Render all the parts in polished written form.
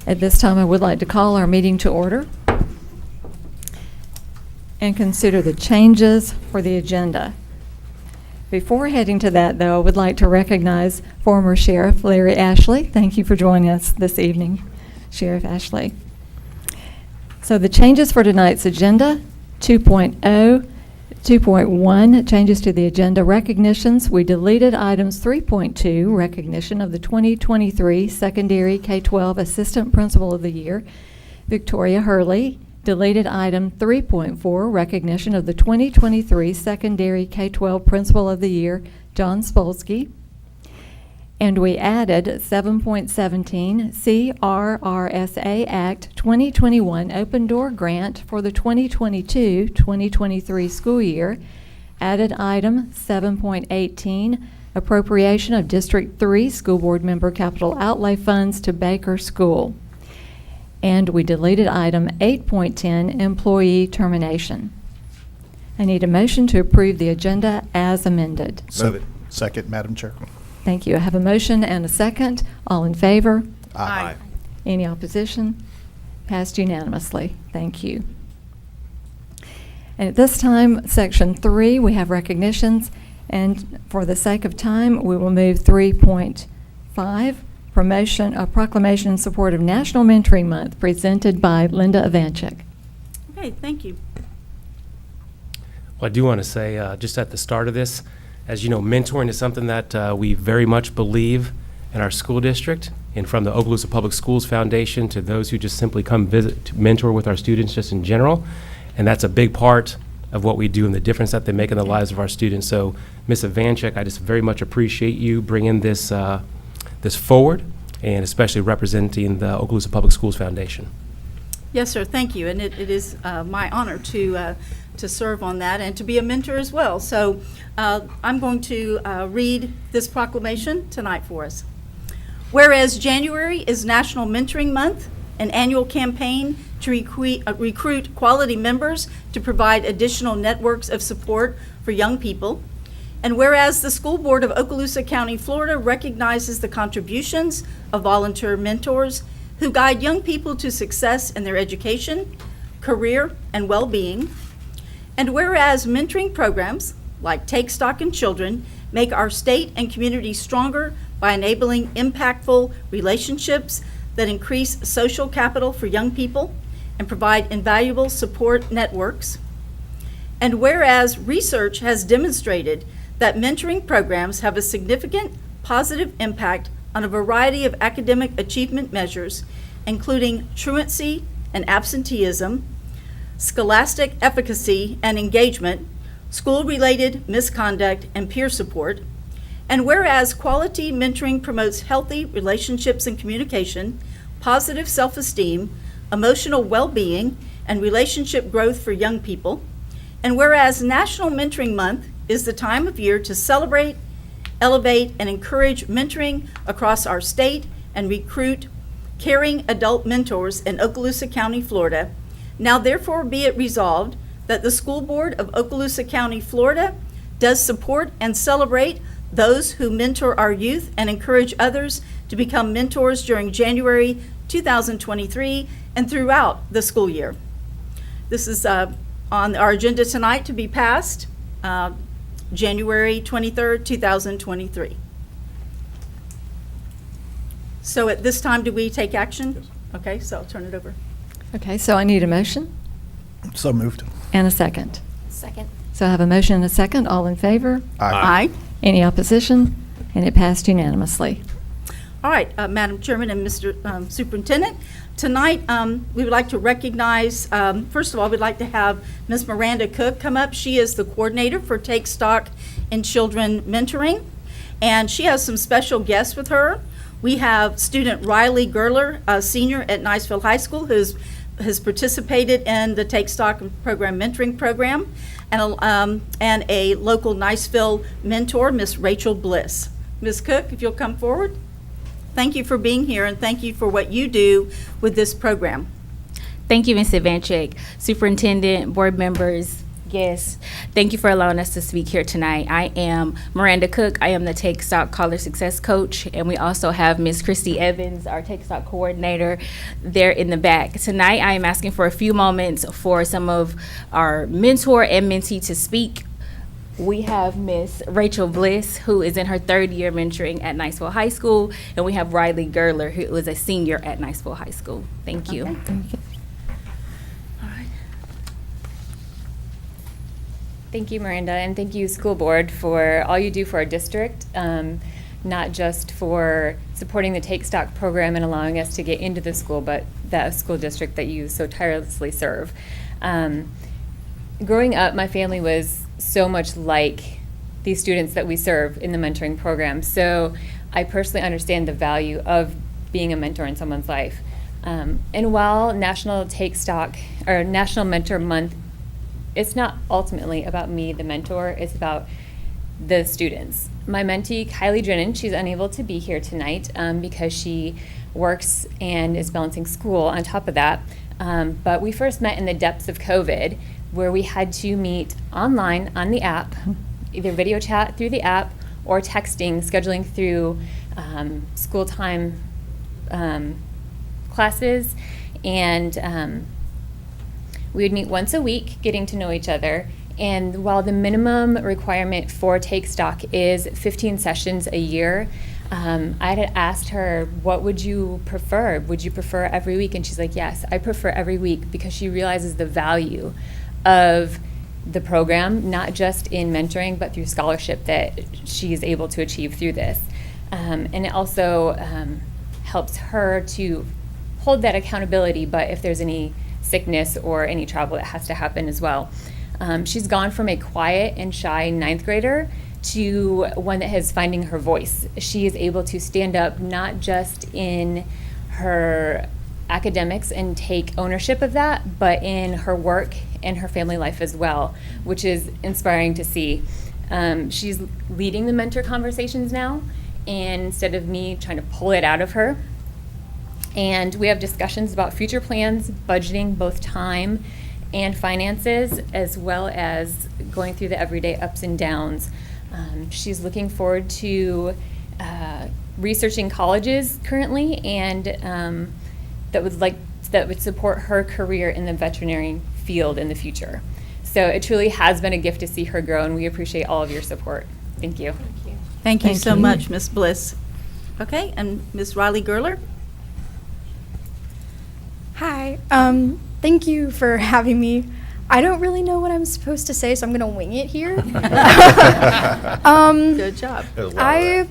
At this time, I would like to call our meeting to order and consider the changes for the agenda. Before heading to that, though, I would like to recognize former Sheriff Larry Ashley. Thank you for joining us this evening, Sheriff Ashley. So the changes for tonight's agenda, 2.0, 2.1, changes to the agenda recognitions. We deleted items 3.2, recognition of the 2023 Secondary K-12 Assistant Principal of the Year, Victoria Hurley. Deleted item 3.4, recognition of the 2023 Secondary K-12 Principal of the Year, John Spolsky. And we added 7.17, CRRSA Act 2021 Open Door Grant for the 2022-2023 school year. Added item 7.18, appropriation of District 3 School Board Member Capital Outlay Funds to Baker School. And we deleted item 8.10, employee termination. I need a motion to approve the agenda as amended. Move it. Second, Madam Chair. Thank you. I have a motion and a second. All in favor? Aye. Any opposition? Passed unanimously. Thank you. And at this time, Section 3, we have recognitions. And for the sake of time, we will move 3.5, proclamation in support of National Mentoring Month, presented by Linda Ivanchik. Okay, thank you. Well, I do want to say, just at the start of this, as you know, mentoring is something that we very much believe in our school district, and from the Okaloosa Public Schools Foundation to those who just simply come visit to mentor with our students just in general. And that's a big part of what we do and the difference that they make in the lives of our students. So, Ms. Ivanchik, I just very much appreciate you bringing this, this forward, and especially representing the Okaloosa Public Schools Foundation. Yes, sir, thank you. And it is my honor to serve on that and to be a mentor as well. So I'm going to read this proclamation tonight for us. Whereas January is National Mentoring Month, an annual campaign to recruit quality members to provide additional networks of support for young people. And whereas the School Board of Okaloosa County, Florida recognizes the contributions of volunteer mentors who guide young people to success in their education, career, and well-being. And whereas mentoring programs like Take Stock in Children make our state and community stronger by enabling impactful relationships that increase social capital for young people and provide invaluable support networks. And whereas research has demonstrated that mentoring programs have a significant positive impact on a variety of academic achievement measures, including truancy and absenteeism, scholastic efficacy and engagement, school-related misconduct, and peer support. And whereas quality mentoring promotes healthy relationships and communication, positive self-esteem, emotional well-being, and relationship growth for young people. And whereas National Mentoring Month is the time of year to celebrate, elevate, and encourage mentoring across our state and recruit caring adult mentors in Okaloosa County, Florida. Now therefore be it resolved that the School Board of Okaloosa County, Florida does support and celebrate those who mentor our youth and encourage others to become mentors during January 2023 and throughout the school year. This is on our agenda tonight to be passed January 23rd, 2023. So at this time, do we take action? Yes. Okay, so I'll turn it over. Okay, so I need a motion So moved. and a second. Second. So I have a motion and a second. All in favor? Aye. Any opposition? And it passed unanimously. All right, Madam Chairman and Mr. Superintendent, tonight we would like to recognize, first of all, we'd like to have Ms. Miranda Cook come up. She is the coordinator for Take Stock in Children Mentoring, and she has some special guests with her. We have student Riley Gerler, a senior at Niceville High School, who has participated in the Take Stock Program mentoring program, and a local Niceville mentor, Miss Rachel Bliss. Ms. Cook, if you'll come forward. Thank you for being here, and thank you for what you do with this program. Thank you, Ms. Ivanchik, Superintendent, board members, Yes, thank you for allowing us to speak here tonight. I am Miranda Cook. I am the Take Stock Caller Success Coach, and we also have Ms. Christy Evans, our Take Stock Coordinator, there in the back. Tonight, I am asking for a few moments for some of our mentor and mentee to speak. We have Miss Rachel Bliss, who is in her third year mentoring at Niceville High School, and we have Riley Gerler, who is a senior at Niceville High School. Thank you. Okay. All right. Thank you, Miranda, and thank you, School Board, for all you do for our district, not just for supporting the Take Stock program and allowing us to get into the school, but the school district that you so tirelessly serve. Growing up, my family was so much like these students that we serve in the mentoring program, so I personally understand the value of being a mentor in someone's life. And while National Take Stock, or National Mentor Month, it's not ultimately about me, the mentor, it's about the students. My mentee, Kylie Drennan, she's unable to be here tonight because she works and is balancing school on top of that. But we first met in the depths of COVID, where we had to meet online on the app, either video chat through the app or texting, scheduling through school time classes. And we would meet once a week, getting to know each other. And while the minimum requirement for Take Stock is 15 sessions a year, I had asked her, what would you prefer? Would you prefer every week? And she's like, yes, I prefer every week, because she realizes the value of the program, not just in mentoring, but through scholarship that she is able to achieve through this. And it also helps her to hold that accountability, but if there's any sickness or any travel that has to happen as well. She's gone from a quiet and shy 9th grader to one that is finding her voice. She is able to stand up not just in her academics and take ownership of that, but in her work and her family life as well, which is inspiring to see. She's leading the mentor conversations now, and instead of me trying to pull it out of her. And we have discussions about future plans, budgeting, both time and finances, as well as going through the everyday ups and downs. She's looking forward to researching colleges currently, and that would support her career in the veterinary field in the future. So it truly has been a gift to see her grow, and we appreciate all of your support. Thank you. Thank you Thank so you. much, Ms. Bliss. Okay, and Ms. Riley Gerler? Hi. Thank you for having me. I don't really know what I'm supposed to say, so I'm going to wing it here. Good job. I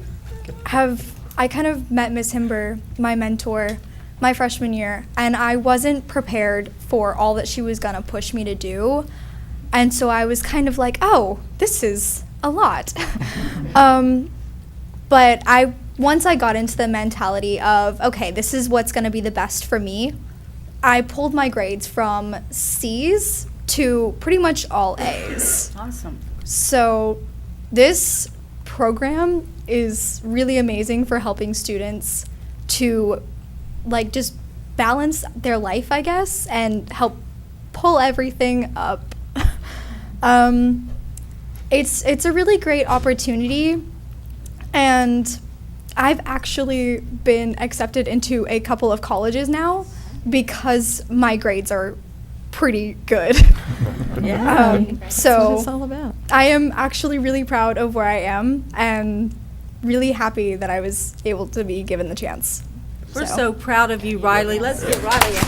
kind of met Miss Himber, my mentor, my freshman year, and I wasn't prepared for all that she was going to push me to do. And so I was kind of like, oh, this is a lot. But once I got into the mentality of, okay, this is what's going to be the best for me, I pulled my grades from C's to pretty much all A's. Awesome. So this program is really amazing for helping students to just balance their life, I guess, and help pull everything up. It's a really great opportunity, and I've actually been accepted into a couple of colleges now because my grades are pretty good. Yeah. That's what So it's all about. I am actually really proud of where I am and really happy that I was able to be given the chance. We're so proud of you, Riley. Let's give Riley a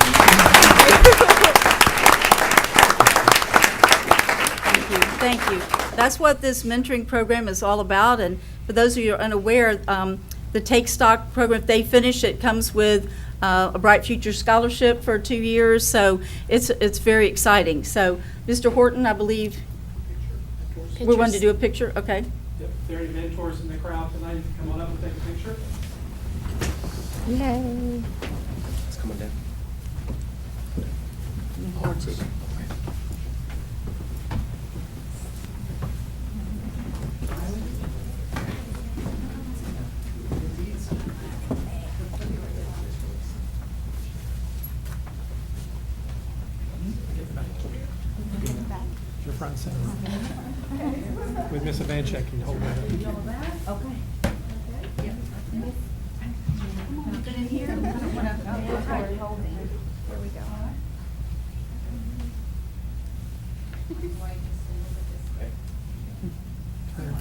Thank you. Thank you. That's what this mentoring program is all about. And for those of you who are unaware, the Take Stock program, if they finish, it comes with a Bright Future Scholarship for 2 years. So it's very exciting. So, Mr. Horton, I believe we wanted to do a picture. Okay. Yep, if there are any mentors in the crowd tonight, come on up and take a picture. Yay. Let's come on down. front center. With Miss Ivanchek, can you hold that up?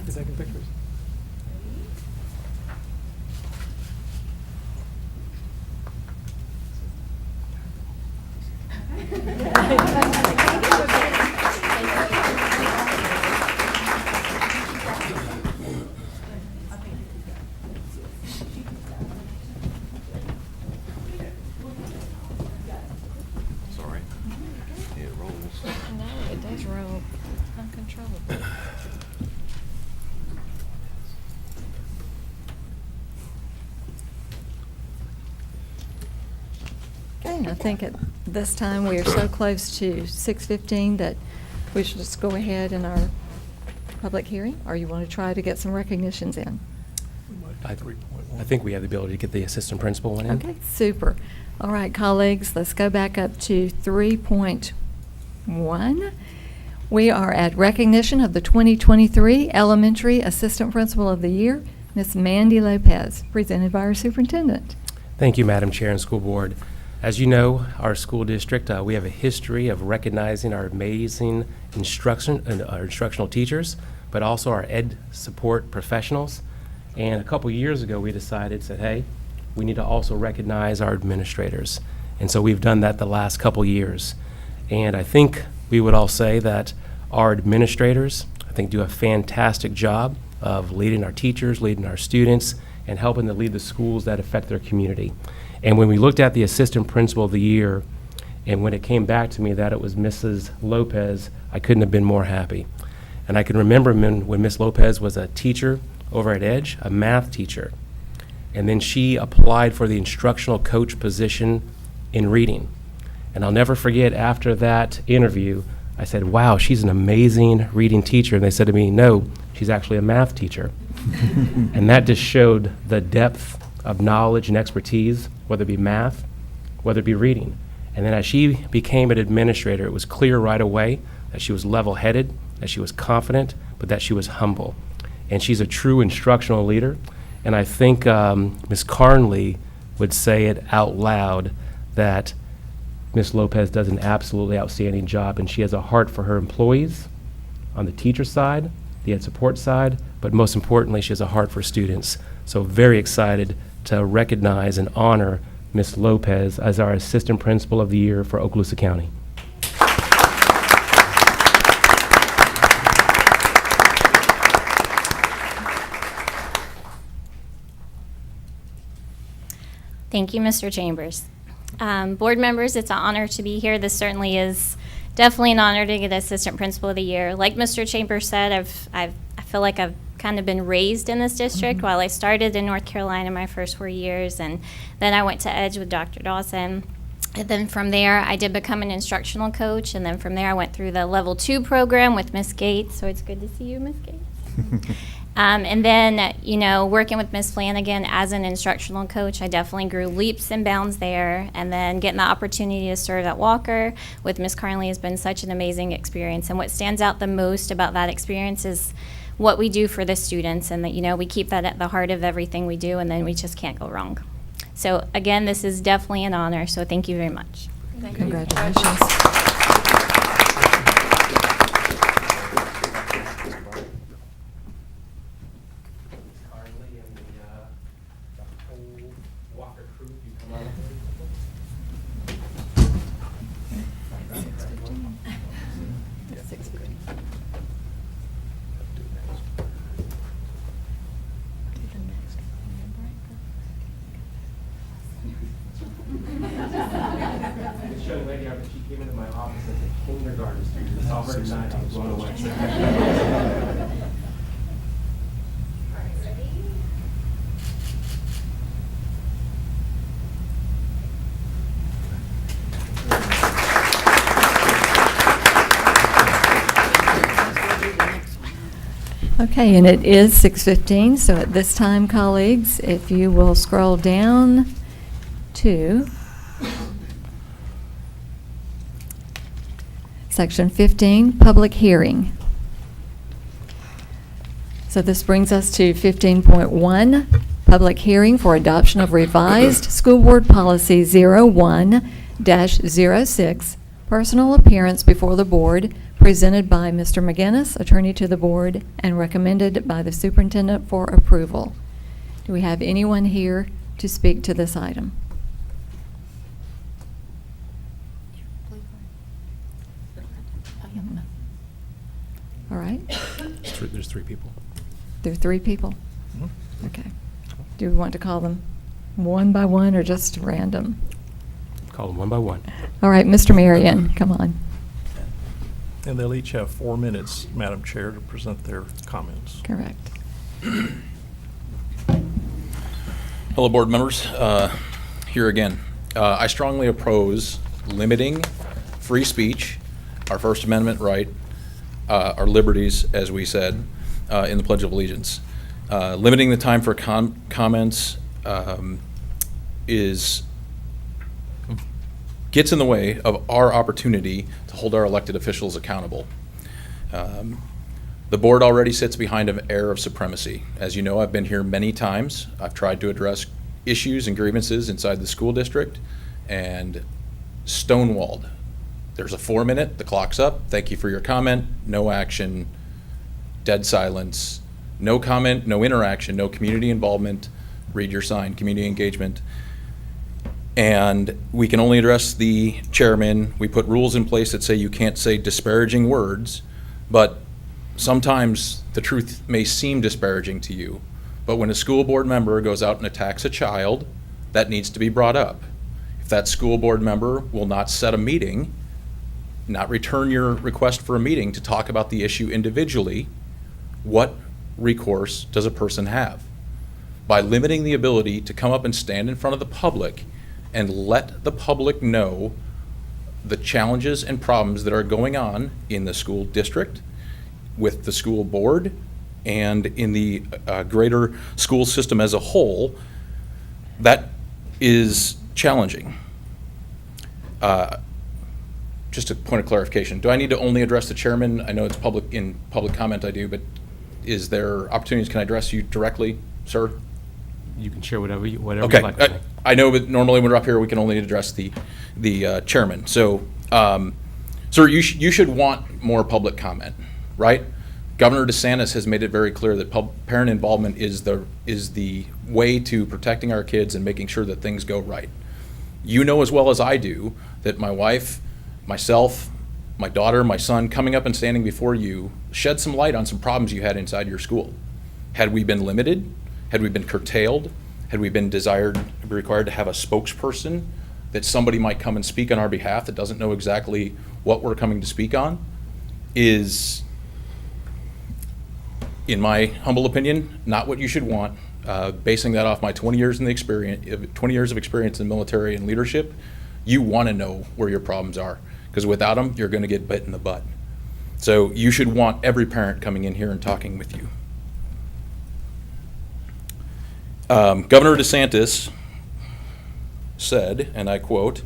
You're taking pictures. Sorry. It rolls. No, it does roll uncontrollably. Okay, I think at this time, we are so close to 6:15 that we should just go ahead in our public hearing, or you want to try to get some recognitions in? I think we have the ability to get the assistant principal one in. Okay, super. All right, colleagues, let's go back up to 3.1. We are at recognition of the 2023 Elementary Assistant Principal of the Year, Miss Mandy Lopez, presented by our superintendent. Thank you, Madam Chair and School Board. As you know, our school district, we have a history of recognizing our amazing our instructional teachers, but also our ed support professionals. And a couple years ago, we said, hey, we need to also recognize our administrators. And so we've done that the last couple years. And I think we would all say that our administrators, I think, do a fantastic job of leading our teachers, leading our students, and helping to lead the schools that affect their community. And when we looked at the Assistant Principal of the Year, and when it came back to me that it was Mrs. Lopez, I couldn't have been more happy. And I can remember when Miss Lopez was a teacher over at Edge, a math teacher. And then she applied for the instructional coach position in reading. And I'll never forget, after that interview, I said, wow, she's an amazing reading teacher. And they said to me, no, she's actually a math teacher. And that just showed the depth of knowledge and expertise, whether it be math, whether it be reading. And then as she became an administrator, it was clear right away that she was level-headed, that she was confident, but that she was humble. And she's a true instructional leader. And I think Ms. Carnley would say it out loud that Ms. Lopez does an absolutely outstanding job, and she has a heart for her employees on the teacher side, the ed support side, but most importantly, she has a heart for students. So very excited to recognize and honor Ms. Lopez as our Assistant Principal of the Year for Okaloosa County. Thank you, Mr. Chambers. Board members, it's an honor to be here. This certainly is definitely an honor to get Assistant Principal of the Year. Like Mr. Chambers said, I feel like I've kind of been raised in this district. While I started in North Carolina my first 4 years, and then I went to Edge with Dr. Dawson. And then from there, I did become an instructional coach, and then from there, I went through the Level 2 program with Miss Gates, so it's good to see you, Miss Gates. And then, you know, working with Miss Flanagan as an instructional coach, I definitely grew leaps and bounds there. And then getting the opportunity to serve at Walker with Miss Carnley has been such an amazing experience. And what stands out the most about that experience is what we do for the students, and that, you know, we keep that at the heart of everything we do, and then we just can't go wrong. So again, this is definitely an honor, so thank you very much. Congratulations. Carnley and the whole Walker crew, you come on up. This young lady, after she came into my office as a kindergarten student, saw her tonight, I was blown away. Okay, and it is 6:15, so at this time, colleagues, if you will scroll down to Section 15, public hearing. So this brings us to 15.1, public hearing for adoption of revised School Board Policy 01-06, personal appearance before the board, presented by Mr. McGinnis, attorney to the board, and recommended by the superintendent for approval. Do we have anyone here to speak to this item? All right. There's three people. There are 3 people? Okay. Do we want to call them one by one or just random? Call them one by one. All right, Mr. Marion, come on. And they'll each have 4 minutes, Madam Chair, to present their comments. Correct. Hello, board members. Here again. I strongly oppose limiting free speech, our First Amendment right, our liberties, as we said, in the Pledge of Allegiance. Limiting the time for comments gets in the way of our opportunity to hold our elected officials accountable. The board already sits behind an air of supremacy. As you know, I've been here many times. I've tried to address issues and grievances inside the school district and stonewalled. There's a 4-minute, the clock's up, thank you for your comment, no action, dead silence, no comment, no interaction, no community involvement, read your sign, community engagement. And we can only address the chairman. We put rules in place that say you can't say disparaging words, but sometimes the truth may seem disparaging to you. But when a school board member goes out and attacks a child, that needs to be brought up. If that school board member will not set a meeting, not return your request for a meeting to talk about the issue individually, what recourse does a person have? By limiting the ability to come up and stand in front of the public and let the public know the challenges and problems that are going on in the school district, with the school board, and in the greater school system as a whole, that is challenging. Just a point of clarification, do I need to only address the chairman? I know it's in public comment I do, but is there opportunities, can I address you directly, sir? You can share whatever you Okay, like to say. I know, but normally when we're up here, we can only address the chairman. So, sir, you should want more public comment, right? Governor DeSantis has made it very clear that parent involvement is the way to protecting our kids and making sure that things go right. You know as well as I do that my wife, myself, my daughter, my son, coming up and standing before you shed some light on some problems you had inside your school. Had we been limited, had we been curtailed, had we been required to have a spokesperson that somebody might come and speak on our behalf that doesn't know exactly what we're coming to speak on, is, in my humble opinion, not what you should want. Basing that off my 20 years of experience in military and leadership, you want to know where your problems are, because without them, you're going to get bit in the butt. So you should want every parent coming in here and talking with you. Governor DeSantis said, and I quote,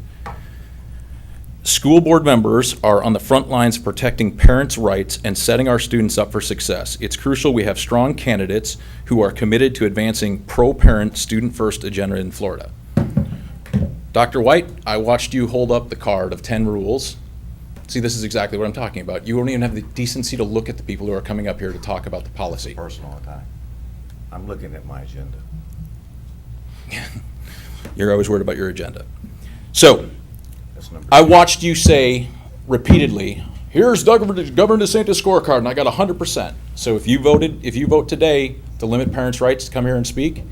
"School board members are on the front lines of protecting parents' rights and setting our students up for success. It's crucial we have strong candidates who are committed to advancing pro-parent, student-first agenda in Florida." Dr. White, I watched you hold up the card of 10 rules. See, this is exactly what I'm talking about. You don't even have the decency to look at the people who are coming up here to talk about the policy. Personal attack. I'm looking at my agenda. You're always worried about your agenda. So, That's number I watched you say repeatedly, "Here's Governor DeSantis' scorecard," and I got 100%. So if you vote today to limit parents' rights to come here and speak,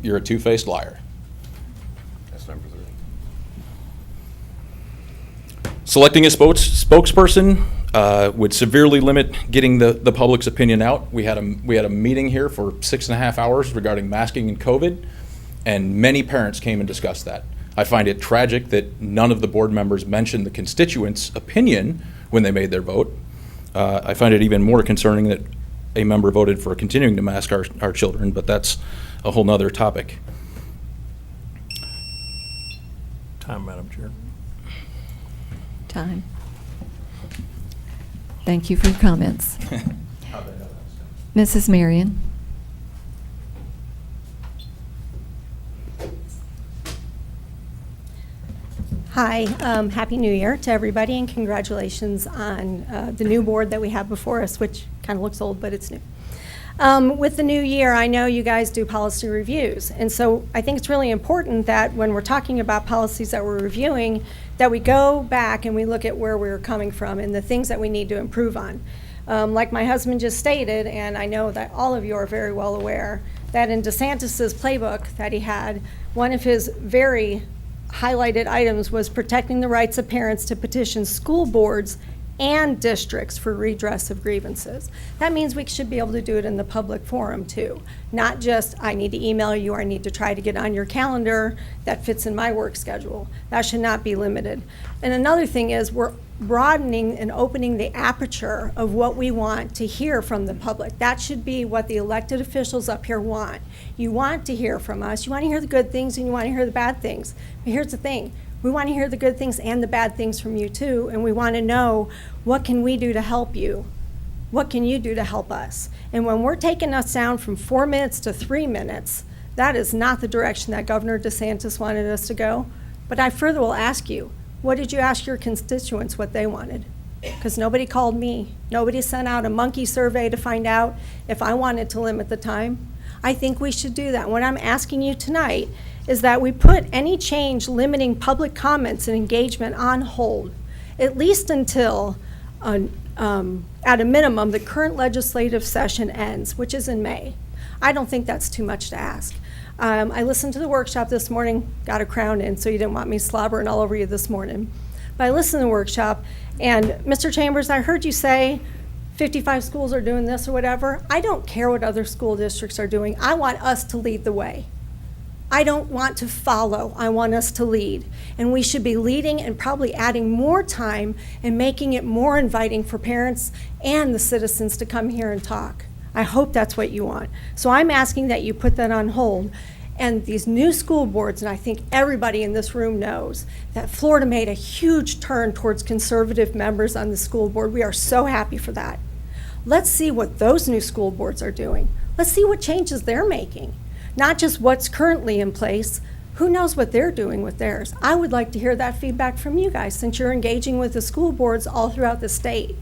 you're a two-faced liar. That's number 3. Selecting a spokesperson would severely limit getting the public's opinion out. We had a meeting here for 6.5 hours regarding masking and COVID, and many parents came and discussed that. I find it tragic that none of the board members mentioned the constituents' opinion when they made their vote. I find it even more concerning that a member voted for continuing to mask our children, but that's a whole nother topic. Time, Madam Chair. Time. Thank you for your comments. Mrs. Marion? Hi, Happy New Year to everybody, and congratulations on the new board that we have before us, which kind of looks old, but it's new. With the new year, I know you guys do policy reviews, and so I think it's really important that when we're talking about policies that we're reviewing, that we go back and we look at where we're coming from and the things that we need to improve on. Like my husband just stated, and I know that all of you are very well aware, that in DeSantis's playbook that he had, one of his very highlighted items was protecting the rights of parents to petition school boards and districts for redress of grievances. That means we should be able to do it in the public forum too, not just I need to email you or I need to try to get on your calendar that fits in my work schedule. That should not be limited. And another thing is we're broadening and opening the aperture of what we want to hear from the public. That should be what the elected officials up here want. You want to hear from us. You want to hear the good things and you want to hear the bad things. But here's the thing. We want to hear the good things and the bad things from you too, and we want to know what can we do to help you? What can you do to help us? And when we're taking us down from 4 minutes to 3 minutes, that is not the direction that Governor DeSantis wanted us to go. But I further will ask you, what did you ask your constituents what they wanted? Because nobody called me. Nobody sent out a monkey survey to find out if I wanted to limit the time. I think we should do that. What I'm asking you tonight is that we put any change limiting public comments and engagement on hold, at least until, at a minimum, the current legislative session ends, which is in May. I don't think that's too much to ask. I listened to the workshop this morning, got a crown in, so you didn't want me slobbering all over you this morning. But I listened to the workshop, and Mr. Chambers, I heard you say 55 schools are doing this or whatever. I don't care what other school districts are doing. I want us to lead the way. I don't want to follow. I want us to lead. And we should be leading and probably adding more time and making it more inviting for parents and the citizens to come here and talk. I hope that's what you want. So I'm asking that you put that on hold. And these new school boards, and I think everybody in this room knows, that Florida made a huge turn towards conservative members on the school board. We are so happy for that. Let's see what those new school boards are doing. Let's see what changes they're making. Not just what's currently in place. Who knows what they're doing with theirs? I would like to hear that feedback from you guys since you're engaging with the school boards all throughout the state.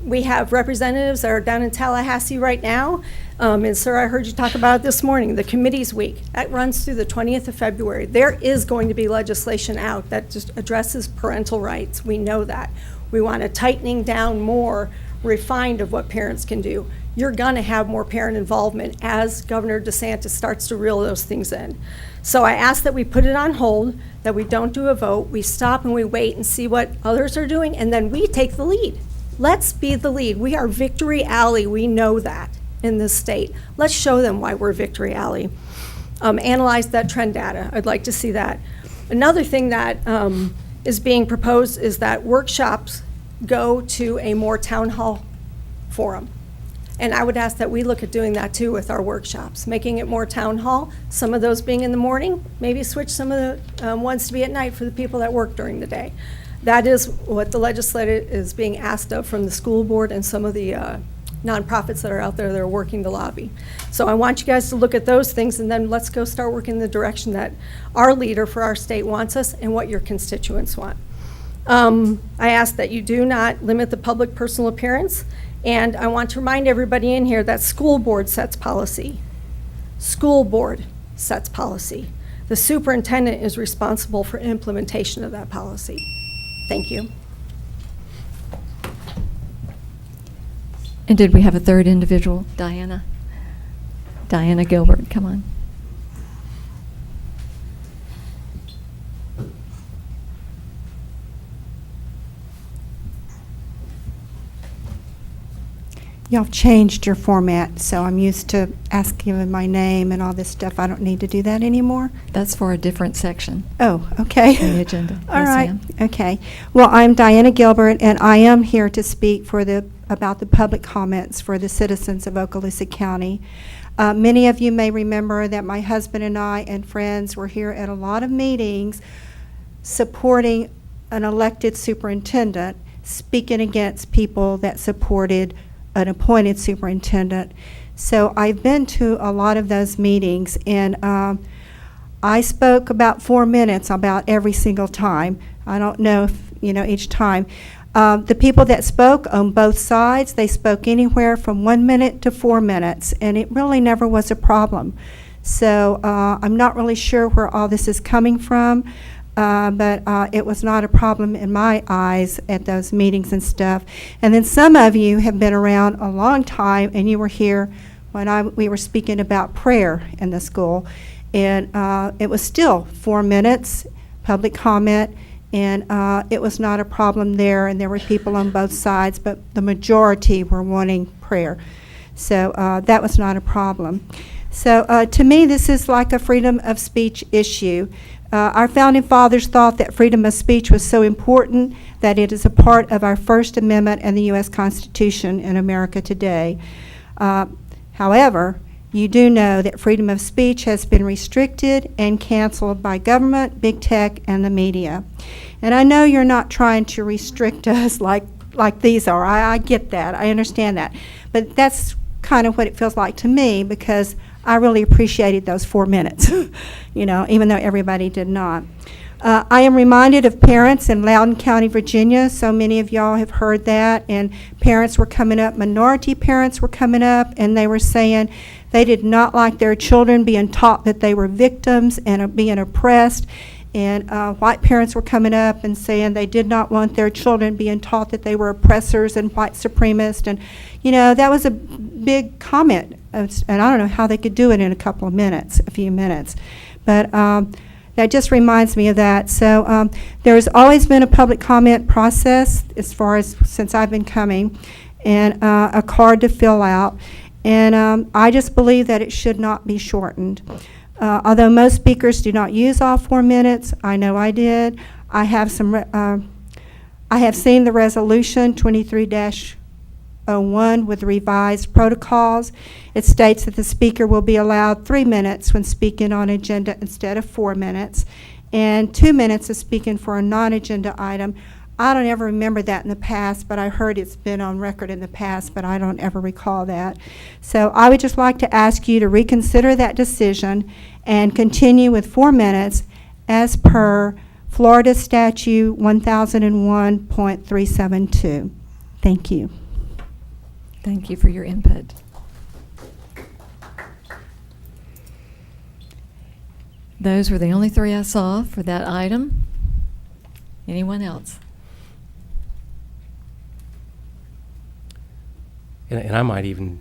We have representatives that are down in Tallahassee right now. And sir, I heard you talk about it this morning, the committees week. That runs through the 20th of February. There is going to be legislation out that just addresses parental rights. We know that. We want a tightening down more refined of what parents can do. You're gonna have more parent involvement as Governor DeSantis starts to reel those things in. So I ask that we put it on hold, that we don't do a vote, we stop and we wait and see what others are doing, and then we take the lead. Let's be the lead. We are Victory Alley, we know that in this state. Let's show them why we're Victory Alley. Analyze that trend data, I'd like to see that. Another thing that is being proposed is that workshops go to a more town hall forum. And I would ask that we look at doing that too with our workshops, making it more town hall, some of those being in the morning, maybe switch some of the ones to be at night for the people that work during the day. That is what the legislature is being asked of from the school board and some of the nonprofits that are out there that are working the lobby. So I want you guys to look at those things and then let's go start working in the direction that our leader for our state wants us and what your constituents want. I ask that you do not limit the public personal appearance. And I want to remind everybody in here that school board sets policy. School board sets policy. The superintendent is responsible for implementation of that policy. Thank you. And did we have a third individual? Diana? Diana Gilbert, come on. Y'all changed your format, so I'm used to asking my name and all this stuff. I don't need to do that anymore. That's for a different section. Oh, okay. On the agenda. All Yes, right. ma'am. Okay. Well, I'm Diana Gilbert, and I am here to speak about the public comments for the citizens of Okaloosa County. Many of you may remember that my husband and I and friends were here at a lot of meetings supporting an elected superintendent. speaking against people that supported an appointed superintendent. So I've been to a lot of those meetings, and I spoke about 4 minutes about every single time. I don't know if, each time. The people that spoke on both sides, they spoke anywhere from 1 minute to 4 minutes, and it really never was a problem. So I'm not really sure where all this is coming from, but it was not a problem in my eyes at those meetings and stuff. And then some of you have been around a long time, and you were here when we were speaking about prayer in the school. And it was still 4 minutes, public comment, and it was not a problem there, and there were people on both sides, but the majority were wanting prayer. So that was not a problem. So to me, this is like a freedom of speech issue. Our founding fathers thought that freedom of speech was so important that it is a part of our First Amendment and the U.S. Constitution in America today. However, you do know that freedom of speech has been restricted and canceled by government, big tech, and the media. And I know you're not trying to restrict us like these are. I get that. I understand that. But that's kind of what it feels like to me, because I really appreciated those 4 minutes, even though everybody did not. I am reminded of parents in Loudoun County, Virginia. So many of y'all have heard that. And parents were coming up, minority parents were coming up, and they were saying they did not like their children being taught that they were victims and being oppressed. And white parents were coming up and saying they did not want their children being taught that they were oppressors and white supremacists. And, that was a big comment. And I don't know how they could do it in a few minutes. But that just reminds me of that. So there's always been a public comment process since I've been coming, and a card to fill out. And I just believe that it should not be shortened. Although most speakers do not use all 4 minutes, I know I did. I have seen the resolution 23-01 with revised protocols. It states that the speaker will be allowed 3 minutes when speaking on agenda instead of 4 minutes, and 2 minutes of speaking for a non-agenda item. I don't ever remember that in the past, but I heard it's been on record in the past, but I don't ever recall that. So I would just like to ask you to reconsider that decision and continue with 4 minutes as per Florida Statute 1001.372. Thank you. Thank you for your input. Those were the only 3 I saw for that item. Anyone else? And I might even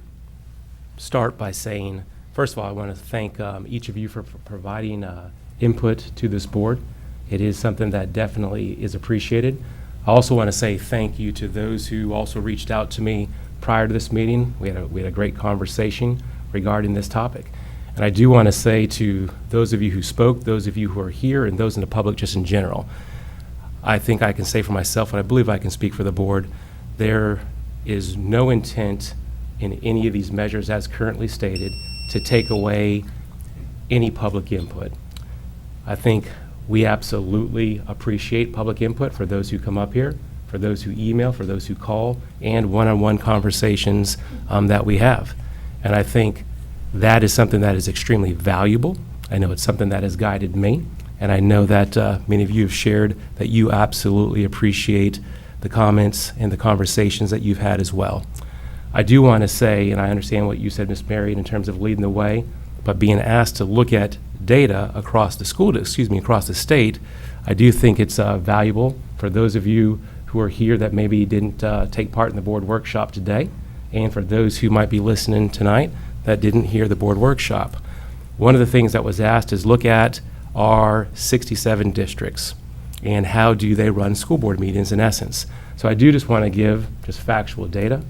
start by saying, first of all, I want to thank each of you for providing input to this board. It is something that definitely is appreciated. I also want to say thank you to those who also reached out to me prior to this meeting. We had a great conversation regarding this topic. And I do want to say to those of you who spoke, those of you who are here, and those in the public just in general, I think I can say for myself, and I believe I can speak for the board, there is no intent in any of these measures as currently stated to take away any public input. I think we absolutely appreciate public input for those who come up here, for those who email, for those who call, and one-on-one conversations that we have. And I think that is something that is extremely valuable. I know it's something that has guided me, and I know that many of you have shared that you absolutely appreciate the comments and the conversations that you've had as well. I do want to say, and I understand what you said, Ms. Marion, in terms of leading the way, but being asked to look at data across the state, I do think it's valuable for those of you who are here that maybe didn't take part in the board workshop today, and for those who might be listening tonight that didn't hear the board workshop. One of the things that was asked is look at our 67 districts and how do they run school board meetings in essence. So I do just want to give just factual data.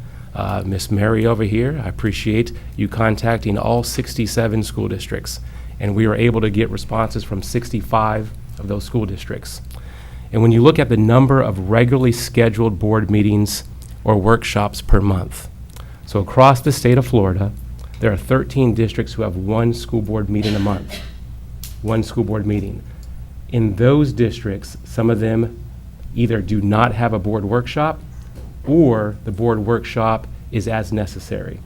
Ms. Mary over here, I appreciate you contacting all 67 school districts, and we were able to get responses from 65 of those school districts. And when you look at the number of regularly scheduled board meetings or workshops per month, so across the state of Florida, there are 13 districts who have 1 school board meeting a month, 1 school board meeting. In those districts, some of them either do not have a board workshop or the board workshop is as necessary.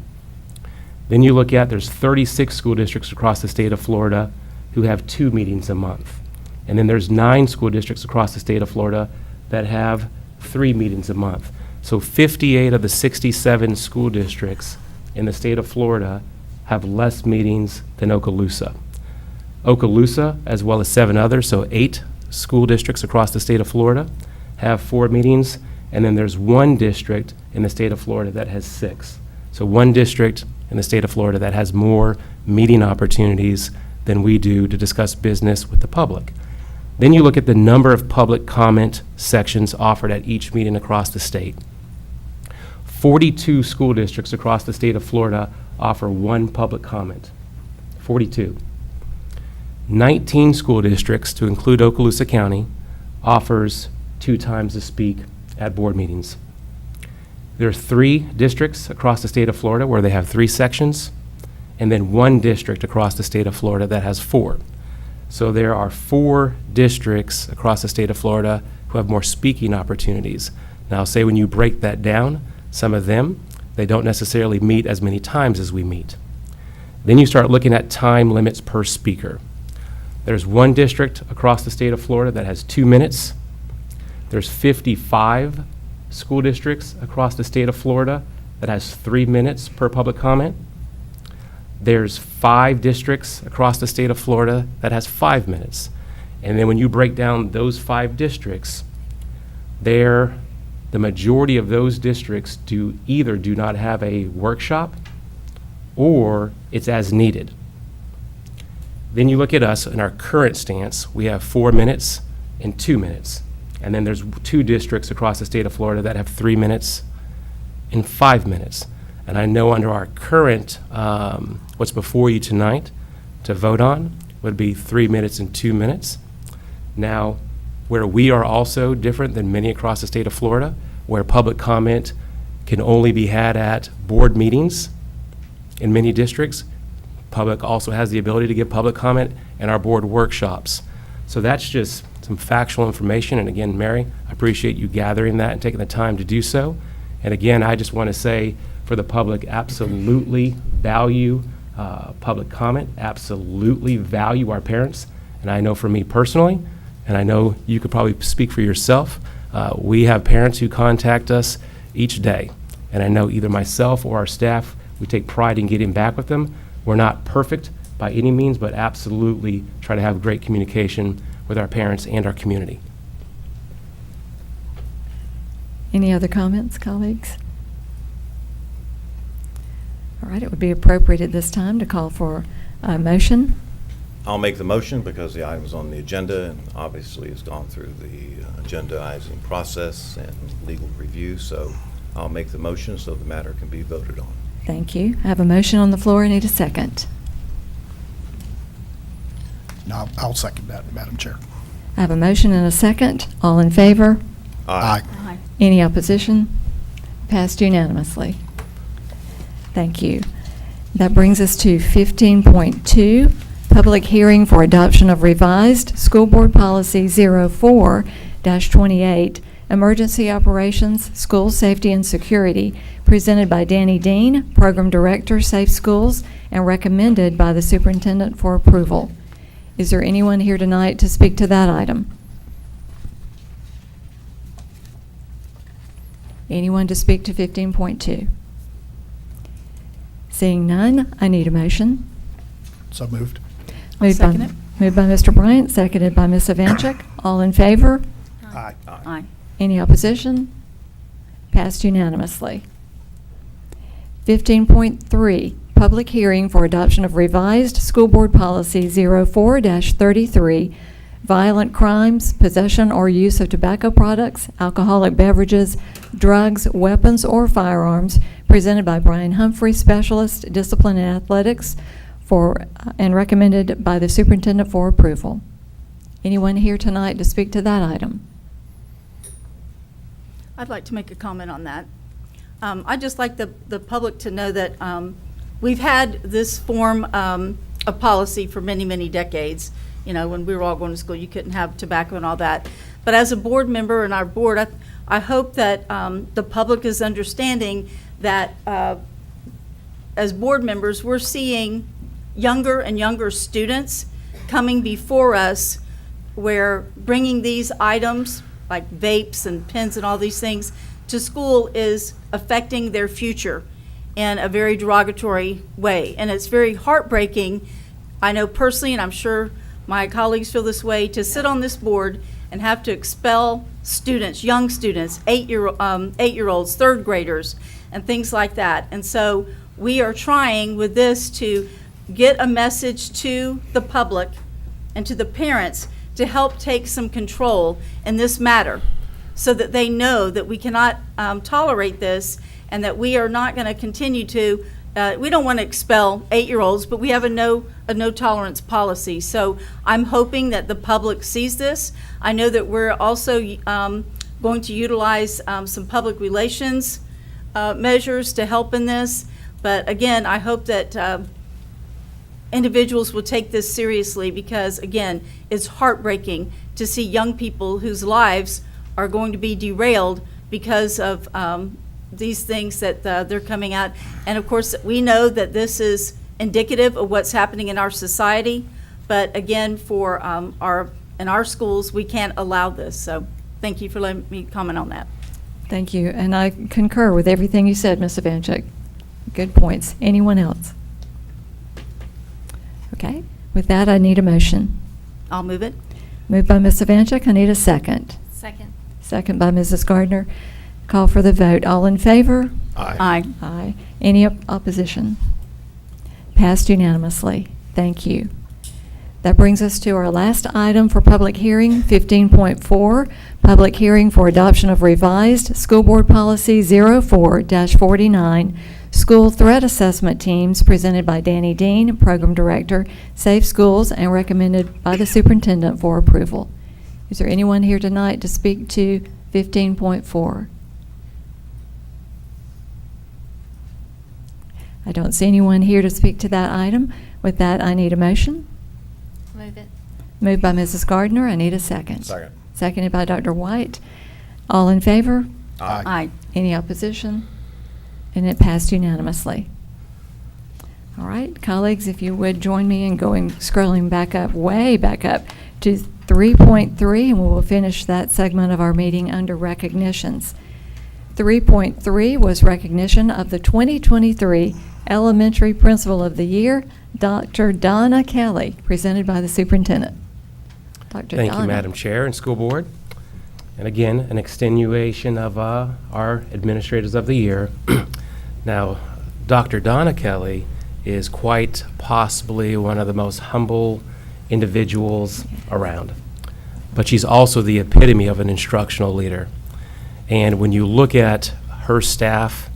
Then you look at, there's 36 school districts across the state of Florida who have 2 meetings a month. And then there's 9 school districts across the state of Florida that have 3 meetings a month. So 58 of the 67 school districts in the state of Florida have less meetings than Okaloosa. Okaloosa, as well as 7 others, so 8 school districts across the state of Florida have 4 meetings, and then there's 1 district in the state of Florida that has 6. So 1 district in the state of Florida that has more meeting opportunities than we do to discuss business with the public. Then you look at the number of public comment sections offered at each meeting across the state. 42 school districts across the state of Florida offer 1 public comment. 42. 19 school districts, to include Okaloosa County, offers 2 times to speak at board meetings. There are 3 districts across the state of Florida where they have 3 sections, and then 1 district across the state of Florida that has 4. So there are 4 districts across the state of Florida who have more speaking opportunities. Now, say when you break that down, some of them, they don't necessarily meet as many times as we meet. Then you start looking at time limits per speaker. There's 1 district across the state of Florida that has 2 minutes. There's 55 school districts across the state of Florida that has 3 minutes per public comment. There's 5 districts across the state of Florida that has 5 minutes. And then when you break down those 5 districts, the majority of those districts do not have a workshop or it's as needed. Then you look at us in our current stance, we have 4 minutes and 2 minutes. And then there's 2 districts across the state of Florida that have 3 minutes and 5 minutes. And I know under our current, what's before you tonight to vote on would be 3 minutes and 2 minutes. Now, where we are also different than many across the state of Florida, where public comment can only be had at board meetings in many districts, public also has the ability to give public comment in our board workshops. So that's just some factual information. And again, Mary, I appreciate you gathering that and taking the time to do so. And again, I just want to say for the public, absolutely value public comment, absolutely value our parents. And I know for me personally, and I know you could probably speak for yourself, we have parents who contact us each day. And I know either myself or our staff, we take pride in getting back with them. We're not perfect by any means, but absolutely try to have great communication with our parents and our community. Any other comments, colleagues? All right, it would be appropriate at this time to call for a motion. I'll make the motion because the item's on the agenda and obviously has gone through the agendizing process and legal review. So I'll make the motion so the matter can be voted on. Thank you. I have a motion on the floor. I need a second. No, I'll second that, Madam Chair. I have a motion and a second. All in favor? Aye. Any opposition? Passed unanimously. Thank you. That brings us to 15.2, public hearing for adoption of revised School Board Policy 04-28, Emergency Operations, School Safety and Security, presented by Danny Dean, Program Director, Safe Schools, and recommended by the Superintendent for approval. Is there anyone here tonight to speak to that item? Anyone to speak to 15.2? Seeing none, I need a motion. So moved. Moved by, second it. moved by Mr. Bryant, seconded by Ms. Ivanchik. All in favor? Aye. Aye. Any opposition? Passed unanimously. 15.3, public hearing for adoption of revised School Board Policy 04-33, violent crimes, possession or use of tobacco products, alcoholic beverages, drugs, weapons, or firearms, presented by Brian Humphrey, Specialist, Discipline and Athletics, and recommended by the Superintendent for approval. Anyone here tonight to speak to that item? I'd like to make a comment on that. I'd just like the public to know that we've had this form of policy for many, many decades. You know, when we were all going to school, you couldn't have tobacco and all that. But as a board member and our board, I hope that the public is understanding that as board members, we're seeing younger and younger students coming before us, where bringing these items like vapes and pens and all these things to school is affecting their future in a very derogatory way. And it's very heartbreaking, I know personally, and I'm sure my colleagues feel this way, to sit on this board and have to expel students, young students, 8-year-olds, third graders, and things like that. And so we are trying with this to get a message to the public and to the parents to help take some control in this matter, so that they know that we cannot tolerate this, and that we are not going to continue to, we don't want to expel 8-year-olds, but we have a no tolerance policy. So I'm hoping that the public sees this. I know that we're also going to utilize some public relations measures to help in this. But again, I hope that individuals will take this seriously, because again, it's heartbreaking to see young people whose lives are going to be derailed because of these things that they're coming out. And of course, we know that this is indicative of what's happening in our society, but again, for in our schools, we can't allow this. So thank you for letting me comment on that. Thank you, and I concur with everything you said, Ms. Ivanchik. Good points. Anyone else? Okay, with that, I need a motion. I'll move it. Moved by Ms. Ivanchik, I need a second. Second. Second by Mrs. Gardner. Call for the vote. All in favor? Aye. Aye. Any opposition? Passed unanimously. Thank you. That brings us to our last item for public hearing, 15.4, public hearing for adoption of revised School Board Policy 04-49, School Threat Assessment Teams, presented by Danny Dean, Program Director, Safe Schools, and recommended by the Superintendent for approval. Is there anyone here tonight to speak to 15.4? I don't see anyone here to speak to that item. With that, I need a motion. Move it. Moved by Mrs. Gardner. I need a second. Second. Seconded by Dr. White. All in favor? Aye. Any opposition? And it passed unanimously. All right, colleagues, if you would join me in scrolling back up, way back up to 3.3, and we will finish that segment of our meeting under recognitions. 3.3 was recognition of the 2023 Elementary Principal of the Year, Dr. Donna Kelly, presented by the Superintendent. Dr. Thank Donna. you, Madam Chair and School Board. And again, an extenuation of our Administrators of the Year. Now, Dr. Donna Kelly is quite possibly one of the most humble individuals around. But she's also the epitome of an instructional leader. And when you look at her staff,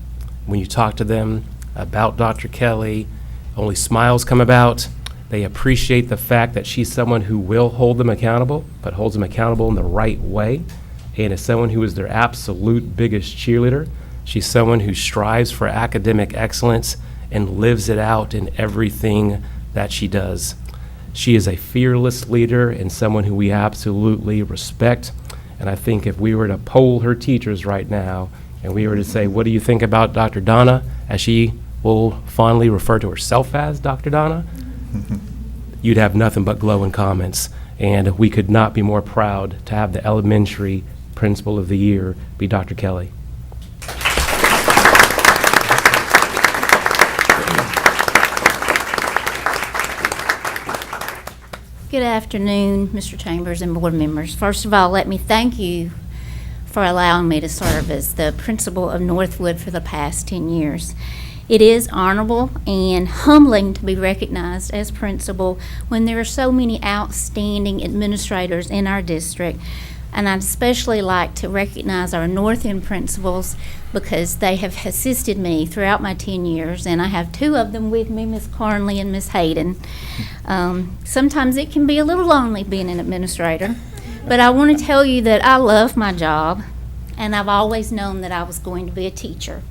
when you talk to them about Dr. Kelly, only smiles come about. They appreciate the fact that she's someone who will hold them accountable, but holds them accountable in the right way, and is someone who is their absolute biggest cheerleader. She's someone who strives for academic excellence and lives it out in everything that she does. She is a fearless leader and someone who we absolutely respect. And I think if we were to poll her teachers right now, and we were to say, what do you think about Dr. Donna, as she will fondly refer to herself as Dr. Donna, you'd have nothing but glowing comments. And we could not be more proud to have the Elementary Principal of the Year be Dr. Kelly. Good afternoon, Mr. Chambers and board members. First of all, let me thank you for allowing me to serve as the principal of Northwood for the past 10 years. It is honorable and humbling to be recognized as principal when there are so many outstanding administrators in our district. And I'd especially like to recognize our North End principals because they have assisted me throughout my 10 years, and I have two of them with me, Ms. Carnley and Ms. Hayden. Sometimes it can be a little lonely being an administrator, but I want to tell you that I love my job, and I've always known that I was going to be a teacher.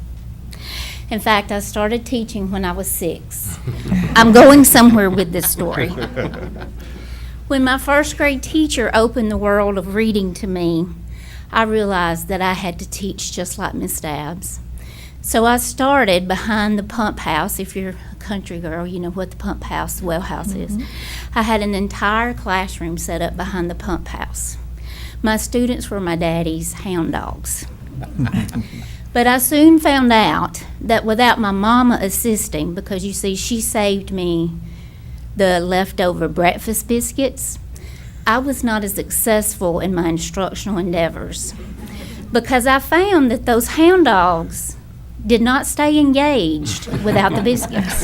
In fact, I started teaching when I was 6. I'm going somewhere with this story. When my first grade teacher opened the world of reading to me, I realized that I had to teach just like Miss Dabbs. So I started behind the pump house. If you're a country girl, you know what the pump house, the well house is. I had an entire classroom set up behind the pump house. My students were my daddy's hound dogs. But I soon found out that without my mama assisting, because you see, she saved me the leftover breakfast biscuits, I was not as successful in my instructional endeavors. Because I found that those hound dogs did not stay engaged without the biscuits.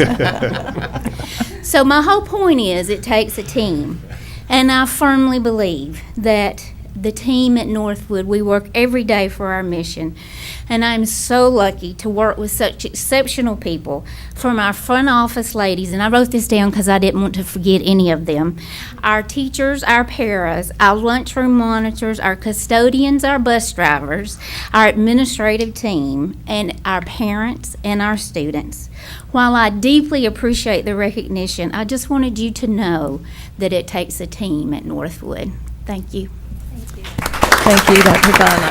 So my whole point is it takes a team. And I firmly believe that the team at Northwood, we work every day for our mission. And I'm so lucky to work with such exceptional people, from our front office ladies, and I wrote this down because I didn't want to forget any of them, our teachers, our paras, our lunchroom monitors, our custodians, our bus drivers, our administrative team, and our parents and our students. While I deeply appreciate the recognition, I just wanted you to know that it takes a team at Northwood. Thank you. Thank you, Dr. Donna.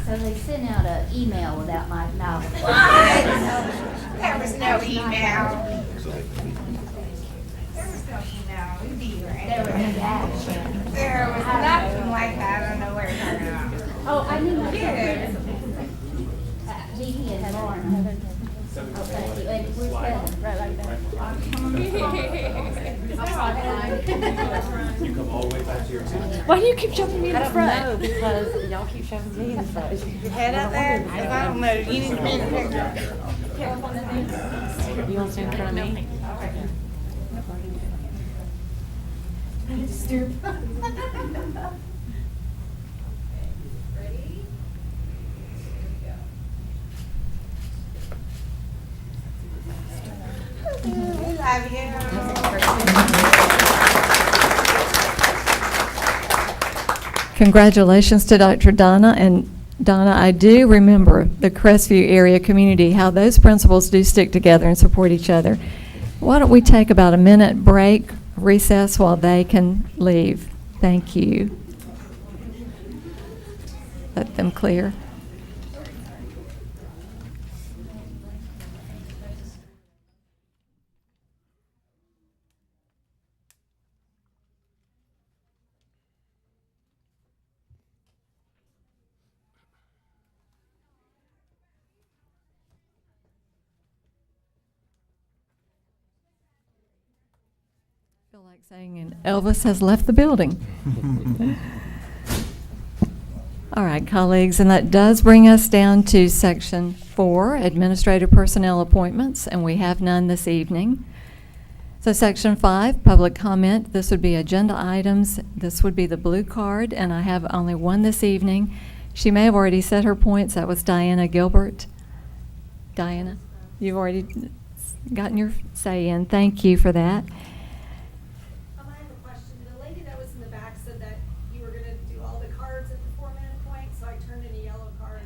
So they sent out an email without my knowledge. There was no email. There was no email. It'd be right. There was no action. There was nothing like that. I don't know where it went. Oh, I knew my Good. Vicky and Lauren. Oh, thank you. And where's Kevin? Right like that. You come all the way back to your seat. Why do you keep shoving me in the front? I don't know, because y'all keep shoving me in the front. Your head up there? 'Cause I don't know. You need to be in the picture. You want to stand in front of me? We love you. Congratulations to Dr. Donna. And Donna, I do remember the Crestview area community, how those principals do stick together and support each other. Why don't we take about a minute break, recess while they can leave? Thank you. Let them clear. I feel like saying, and Elvis has left the building. All right, colleagues, and that does bring us down to Section 4, Administrative Personnel Appointments, and we have none this evening. So Section 5, Public Comment. This would be agenda items. This would be the blue card, and I have only one this evening. She may have already said her points. That was Diana Gilbert. Diana, you've already gotten your say in. Thank you for that. I have a question. The lady that was in the back said that you were going to do all the cards at the 4-minute point, so I turned in a yellow card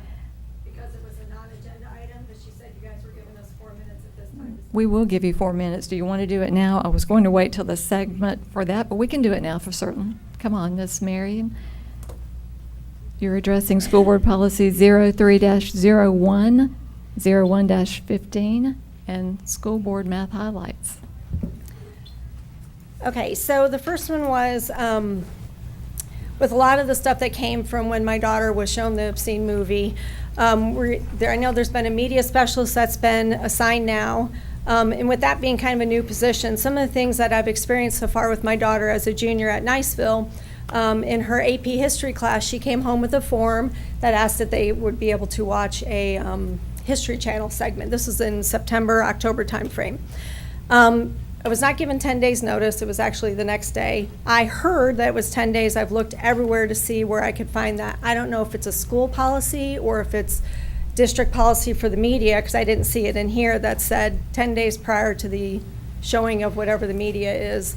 because it was a non-agenda item, but she said you guys were giving us 4 minutes at this time. We will give you 4 minutes. Do you want to do it now? I was going to wait till the segment for that, but we can do it now for certain. Come on, Ms. Marion. You're addressing School Board Policy 03-01, 01-15, and School Board Math Highlights. Okay, so the first one was with a lot of the stuff that came from when my daughter was shown the obscene movie. I know there's been a media specialist that's been assigned now. And with that being kind of a new position, some of the things that I've experienced so far with my daughter as a junior at Niceville, in her AP history class, she came home with a form that asked that they would be able to watch a History Channel segment. This was in September, October timeframe. I was not given 10 days notice. It was actually the next day. I heard that it was 10 days. I've looked everywhere to see where I could find that. I don't know if it's a school policy or if it's district policy for the media, because I didn't see it in here that said 10 days prior to the showing of whatever the media is.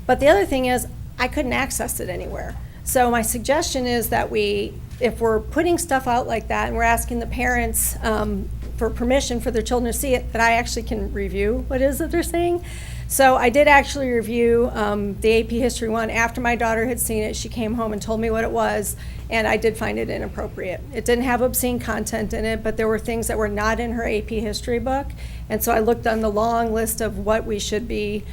But the other thing is, I couldn't access it anywhere. So my suggestion is that if we're putting stuff out like that and we're asking the parents, for permission for their children to see it, that I actually can review what it is that they're saying. So I did actually review the AP History one after my daughter had seen it. She came home and told me what it was, and I did find it inappropriate. It didn't have obscene content in it, but there were things that were not in her AP History book. And so I looked on the long list of what we should be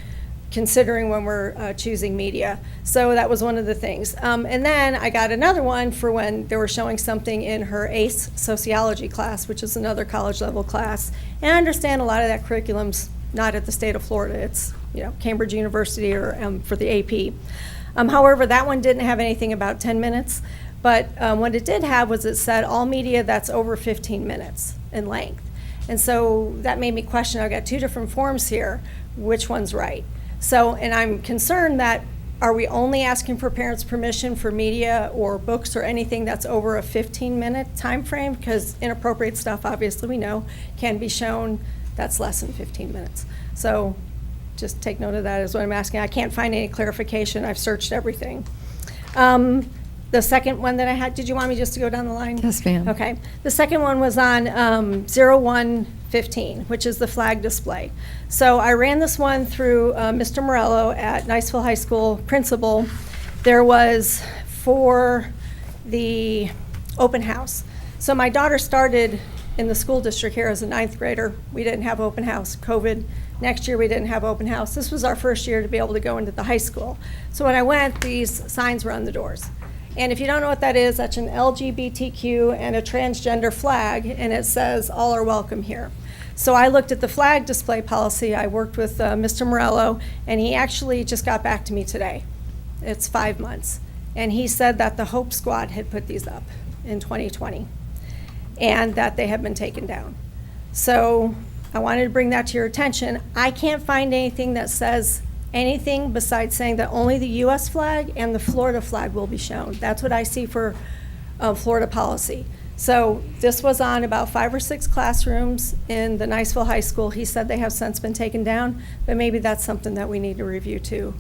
considering when we're choosing media. So that was one of the things. And then I got another one for when they were showing something in her ACE sociology class, which is another college level class. And I understand a lot of that curriculum's not at the state of Florida. It's, Cambridge University or for the AP. However, that one didn't have anything about 10 minutes. But what it did have was it said all media that's over 15 minutes in length. And so that made me question, I got two different forms here, which one's right? So, and I'm concerned that, are we only asking for parents' permission for media or books or anything that's over a 15-minute time frame? Because inappropriate stuff, obviously we know, can be shown that's less than 15 minutes. So just take note of that is what I'm asking. I can't find any clarification. I've searched everything. The second one that I had, did you want me just to go down the line? Yes, ma'am. Okay. The second one was on 0115, which is the flag display. So I ran this one through Mr. Morello at Niceville High School principal. There was for the open house. So my daughter started in the school district here as a 9th grader. We didn't have open house. COVID. Next year we didn't have open house. This was our first year to be able to go into the high school. So when I went, these signs were on the doors. And if you don't know what that is, that's an LGBTQ and a transgender flag, and it says all are welcome here. So I looked at the flag display policy. I worked with Mr. Morello, and he actually just got back to me today. It's 5 months. And he said that the Hope Squad had put these up in 2020 and that they have been taken down. So I wanted to bring that to your attention. I can't find anything that says anything besides saying that only the U.S. flag and the Florida flag will be shown. That's what I see for Florida policy. So this was on about 5 or 6 classrooms in the Niceville High School. He said they have since been taken down, but maybe that's something that we need to review too.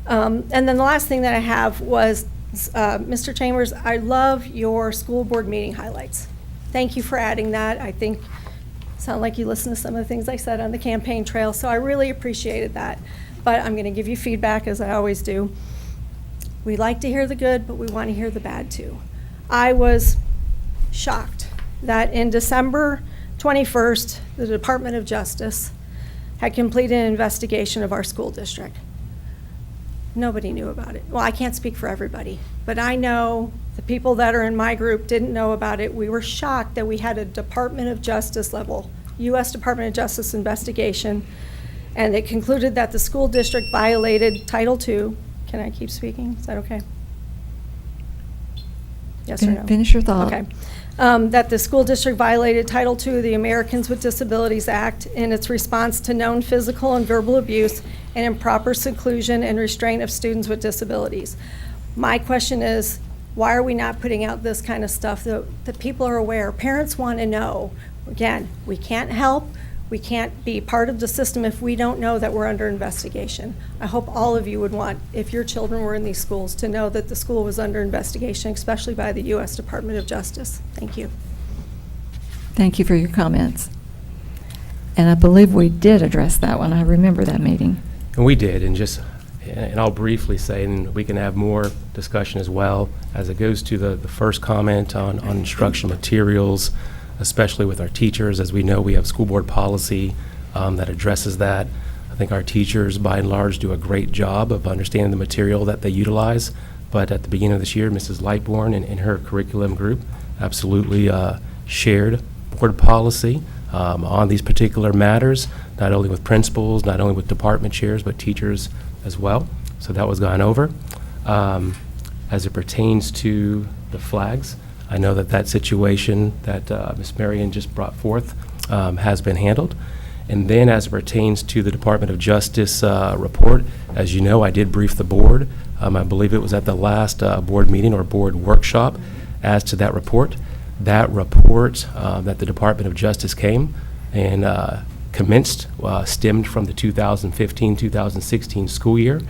And then the last thing that I have was, Mr. Chambers, I love your school board meeting highlights. Thank you for adding that. I think it sounded like you listened to some of the things I said on the campaign trail, so I really appreciated that. But I'm going to give you feedback, as I always do. We like to hear the good, but we want to hear the bad too. I was shocked that in December 21st, the Department of Justice had completed an investigation of our school district. Nobody knew about it. Well, I can't speak for everybody, but I know the people that are in my group didn't know about it. We were shocked that we had a Department of Justice level, U.S. Department of Justice investigation, and it concluded that the school district violated Title II. Can I keep speaking? Is that okay? Yes or no? Finish your thought. Okay. That the school district violated Title II of the Americans with Disabilities Act in its response to known physical and verbal abuse and improper seclusion and restraint of students with disabilities. My question is, why are we not putting out this kind of stuff that people are aware? Parents want to know. Again, we can't help. We can't be part of the system if we don't know that we're under investigation. I hope all of you would want, if your children were in these schools, to know that the school was under investigation, especially by the U.S. Department of Justice. Thank you. Thank you for your comments. And I believe we did address that one. I remember that meeting. And we did, and I'll briefly say, and we can have more discussion as well, as it goes to the first comment on instructional materials, especially with our teachers. As we know, we have school board policy that addresses that. I think our teachers, by and large, do a great job of understanding the material that they utilize. But at the beginning of this year, Mrs. Lightbourne and her curriculum group absolutely shared board policy on these particular matters, not only with principals, not only with department chairs, but teachers as well. So that was gone over. As it pertains to the flags, I know that situation that Ms. Marion just brought forth has been handled. And then as it pertains to the Department of Justice report, as you know, I did brief the board. I believe it was at the last board meeting or board workshop as to that report. That report that the Department of Justice came and commenced stemmed from the 2015-2016 school year.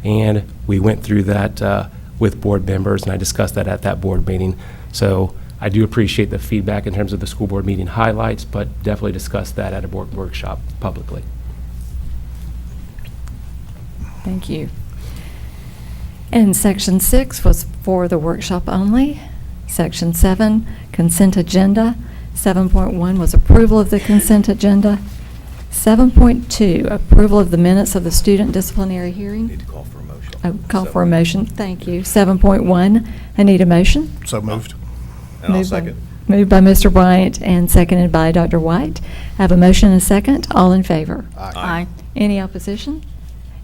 And we went through that with board members, and I discussed that at that board meeting. So I do appreciate the feedback in terms of the school board meeting highlights, but definitely discuss that at a board workshop publicly. Thank you. And Section 6 was for the workshop only. Section 7, consent agenda. 7.1 was approval of the consent agenda. 7.2, approval of the minutes of the student disciplinary hearing. Need to call for a motion. Oh, call for a motion. Thank you. 7.1, I need a motion. So moved. And I'll Moved by- second. Moved by Mr. Bryant and seconded by Dr. White. I have a motion and a second. All in favor? Aye. Any opposition?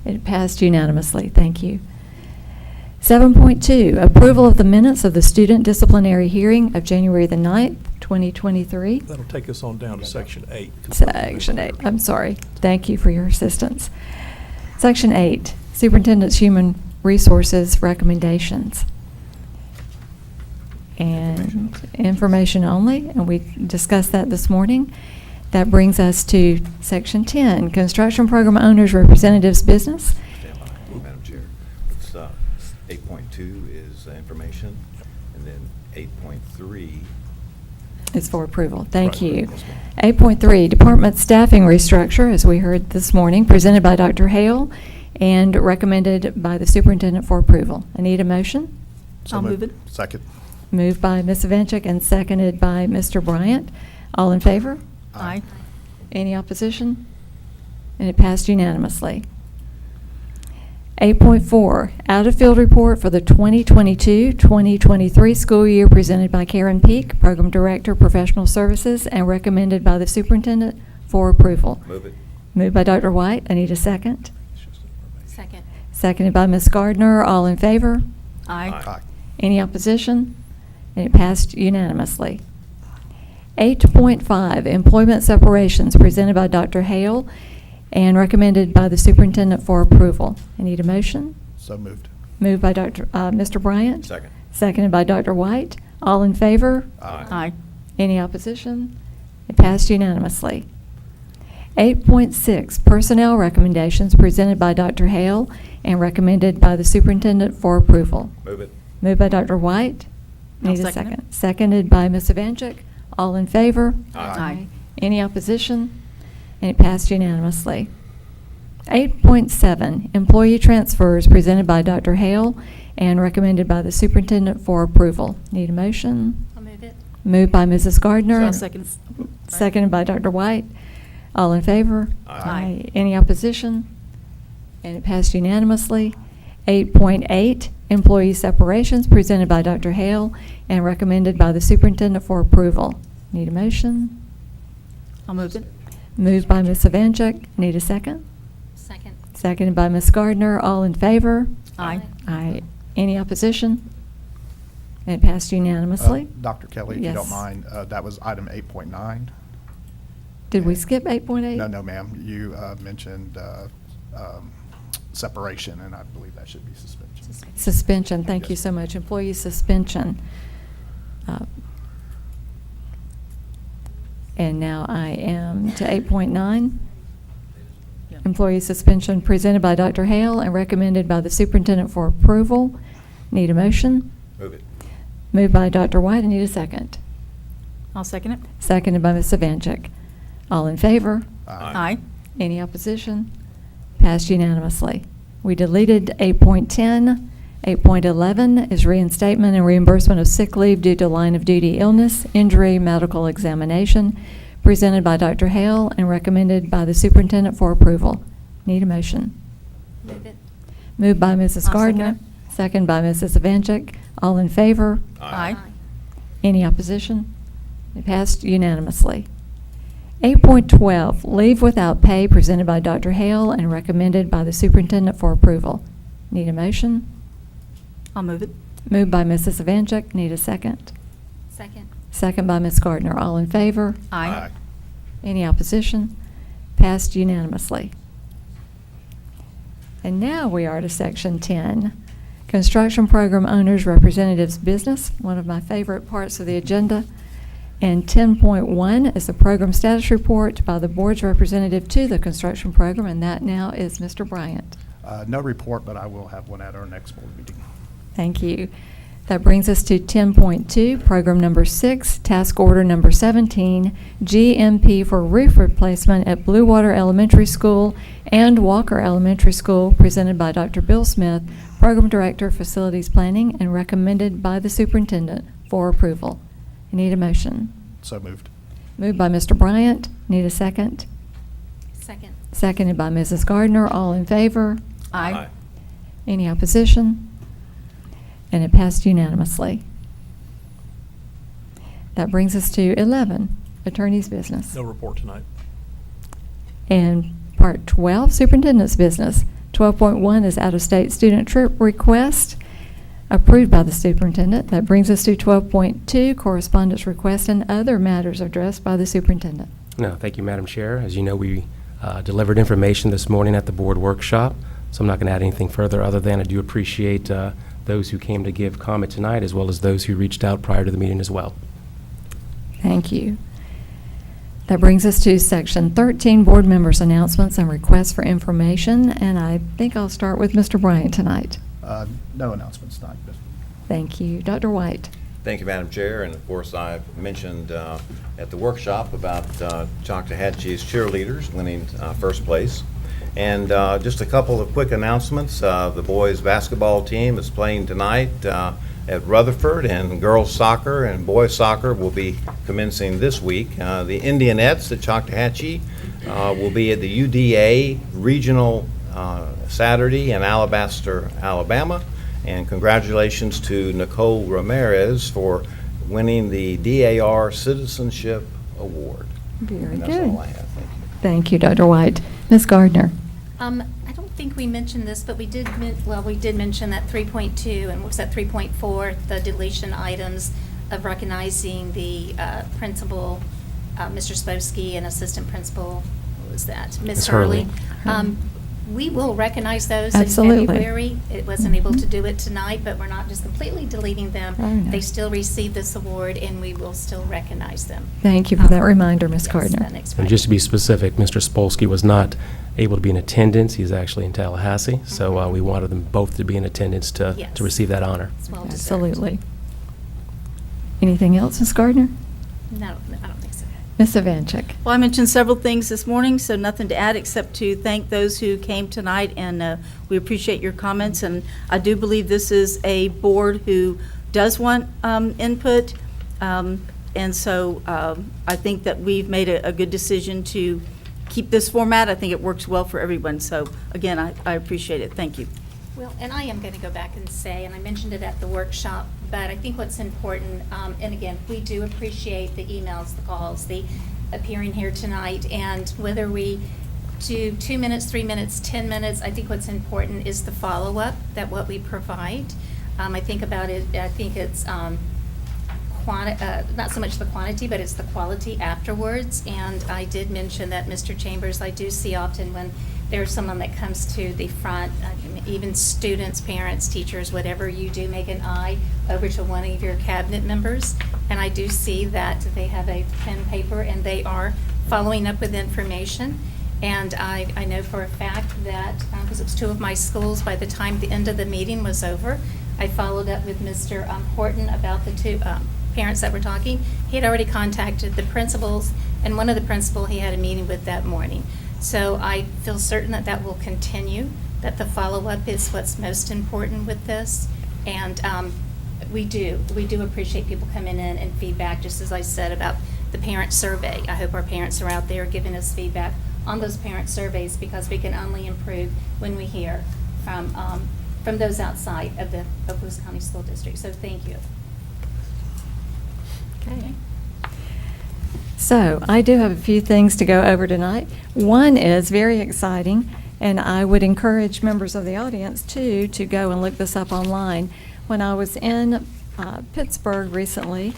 It passed unanimously. Thank you. 7.2, approval of the minutes of the student disciplinary hearing of January the 9th, 2023. That'll take us on down to Section 8. Section 8, I'm sorry. Thank you for your assistance. Section 8, Superintendent's Human Resources Recommendations. And information only, and we discussed that this morning. That brings us to Section 10, Construction Program Owners Representatives Business. Stand by, Madam Chair. It's, 8.2 is information, and then 8.3. It's for approval. Thank Right. you. Yes, ma'am. 8.3, Department Staffing Restructure, as we heard this morning, presented by Dr. Hale and recommended by the superintendent for approval. I need a motion. So I'll move it. Second. Moved by Ms. Vanchuk and seconded by Mr. Bryant. All in favor? Aye. Any opposition? And it passed unanimously. 8.4, out-of-field report for the 2022-2023 school year presented by Karen Peak, Program Director, Professional Services, and recommended by the superintendent for approval. Move it. Moved by Dr. White. I need a second. Second. Seconded by Ms. Gardner. All in favor? Aye. Any opposition? And it passed unanimously. 8.5, employment separations presented by Dr. Hale and recommended by the superintendent for approval. I need a motion. So moved. Moved by Mr. Bryant. Second. Seconded by Dr. White. All in favor? Aye. Any opposition? It passed unanimously. 8.6, personnel recommendations presented by Dr. Hale and recommended by the superintendent for approval. Move it. Moved by Dr. White. I'll Need a second it. second. Seconded by Ms. Evanchik. All in favor? Aye. Any opposition? And it passed unanimously. 8.7, employee transfers presented by Dr. Hale and recommended by the superintendent for approval. Need a motion? I'll move it. Moved by Mrs. Gardner. So I'll second. Seconded by Dr. White. All in favor? Aye. Any opposition? And it passed unanimously. 8.8, employee separations presented by Dr. Hale and recommended by the superintendent for approval. Need a motion? I'll move it. Moved by Ms. Evanchik. Need a second? Second. Seconded by Ms. Gardner. All in favor? Aye. Aye. Any opposition? And it passed unanimously. Dr. Kelly, if you Yes. don't mind, that was item 8.9. Did we skip 8.8? No, ma'am. You mentioned separation, and I believe that should be suspension. Suspension, thank you Yes. so much. Employee suspension. And now I am to 8.9. Yeah. Employee suspension presented by Dr. Hale and recommended by the superintendent for approval. Need a motion? Move it. Moved by Dr. White. I need a second. I'll second it. Seconded by Ms. Evanchik. All in favor? Aye. Any opposition? Passed unanimously. We deleted 8.10. 8.11 is reinstatement and reimbursement of sick leave due to line of duty illness, injury, medical examination, presented by Dr. Hale and recommended by the superintendent for approval. Need a motion. Move it. Moved by Mrs. I'll second Gardner. Second by Mrs. Evanchik. All in favor? Aye. Any opposition? It passed unanimously. 8.12, leave without pay presented by Dr. Hale and recommended by the superintendent for approval. Need a motion? I'll move it. Moved by Mrs. Evanchik. Need a second. Second. Second by Ms. Gardner. All in favor? Aye. Any opposition? Passed unanimously. And now we are to Section 10, Construction Program Owners Representatives Business, one of my favorite parts of the agenda. And 10.1 is the program status report by the board's representative to the construction program, and that now is Mr. Bryant. No report, but I will have one at our next board meeting. Thank you. That brings us to 10.2, program number 6, task order number 17, GMP for roof replacement at Blue Water Elementary School and Walker Elementary School, presented by Dr. Bill Smith, Program Director, Facilities Planning, and recommended by the Superintendent for approval. I need a motion. So moved. Moved by Mr. Bryant. Need a second? Second. Seconded by Mrs. Gardner. All in favor? Aye. Any opposition? And it passed unanimously. That brings us to 11, Attorney's Business. No report tonight. And Part 12, Superintendent's Business. 12.1 is out-of-state student trip request, approved by the Superintendent. That brings us to 12.2, correspondence request and other matters addressed by the Superintendent. No, thank you, Madam Chair. As you know, we delivered information this morning at the board workshop, so I'm not going to add anything further other than I do appreciate those who came to give comment tonight, as well as those who reached out prior to the meeting as well. Thank you. That brings us to Section 13, Board Members' Announcements and Requests for Information, and I think I'll start with Mr. Bryant tonight. No announcements tonight. Thank you. Dr. White. Thank you, Madam Chair. And of course, I mentioned at the workshop about Choctawhatchee's cheerleaders winning first place. And just a couple of quick announcements. The boys' basketball team is playing tonight at Rutherford, and girls' soccer and boys' soccer will be commencing this week. The Indianettes at Choctawhatchee will be at the UDA Regional Saturday in Alabaster, Alabama. And congratulations to Nicole Ramirez for winning the DAR Citizenship Award. Very And good. that's all I have. Thank you. Thank you, Dr. White. Ms. Gardner. I don't think we mentioned this, but we did mention that 3.2, and what's that 3.4, the deletion items of recognizing the principal, Mr. Spolsky, and assistant principal, what was that? Ms. Hurley. We will recognize those Absolutely. in February. It wasn't able to do it tonight, but we're not just completely deleting them. Oh, no. They still receive this award, and we will still recognize them. Thank you for that reminder, Ms. Yes, Gardner. that next And Friday. just to be specific, Mr. Spolsky was not able to be in attendance. He's actually in Tallahassee, so we wanted them both to be in attendance Yes. to receive that honor. It's well deserved. Absolutely. Anything else, Ms. Gardner? No, I don't think so. Ms. Ivanchik. Well, I mentioned several things this morning, so nothing to add except to thank those who came tonight, and we appreciate your comments. And I do believe this is a board who does want input, and so I think that we've made a good decision to keep this format. I think it works well for everyone. So again, I appreciate it. Thank you. Well, and I am going to go back and say, and I mentioned it at the workshop, but I think what's important, and again, we do appreciate the emails, the calls, the appearing here tonight, and whether we do 2 minutes, 3 minutes, 10 minutes, I think what's important is the follow-up, that what we provide. I think about it, I think it's not so much the quantity, but it's the quality afterwards. And I did mention that, Mr. Chambers, I do see often when there's someone that comes to the front, even students, parents, teachers, whatever, you do make an eye over to one of your cabinet members. And I do see that they have a pen and paper and they are following up with information. And I know for a fact that, because it was 2 of my schools, by the time the end of the meeting was over, I followed up with Mr. Horton about the 2 parents that were talking. He had already contacted the principals, and one of the principal he had a meeting with that morning. So I feel certain that that will continue, that the follow-up is what's most important with this. And we do appreciate people coming in and feedback, just as I said about the parent survey. I hope our parents are out there giving us feedback on those parent surveys, because we can only improve when we hear from those outside of the Okaloosa County School District. So thank you. Okay. So I do have a few things to go over tonight. One is very exciting, and I would encourage members of the audience too to go and look this up online. When I was in Pittsburgh recently,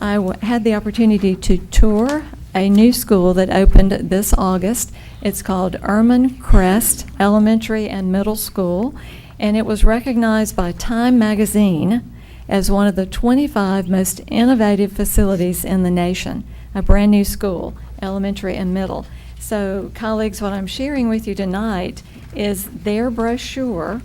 I had the opportunity to tour a new school that opened this August. It's called Erman Crest Elementary and Middle School, and it was recognized by Time Magazine as one of the 25 most innovative facilities in the nation. A brand new school, elementary and middle. So, colleagues, what I'm sharing with you tonight is their brochure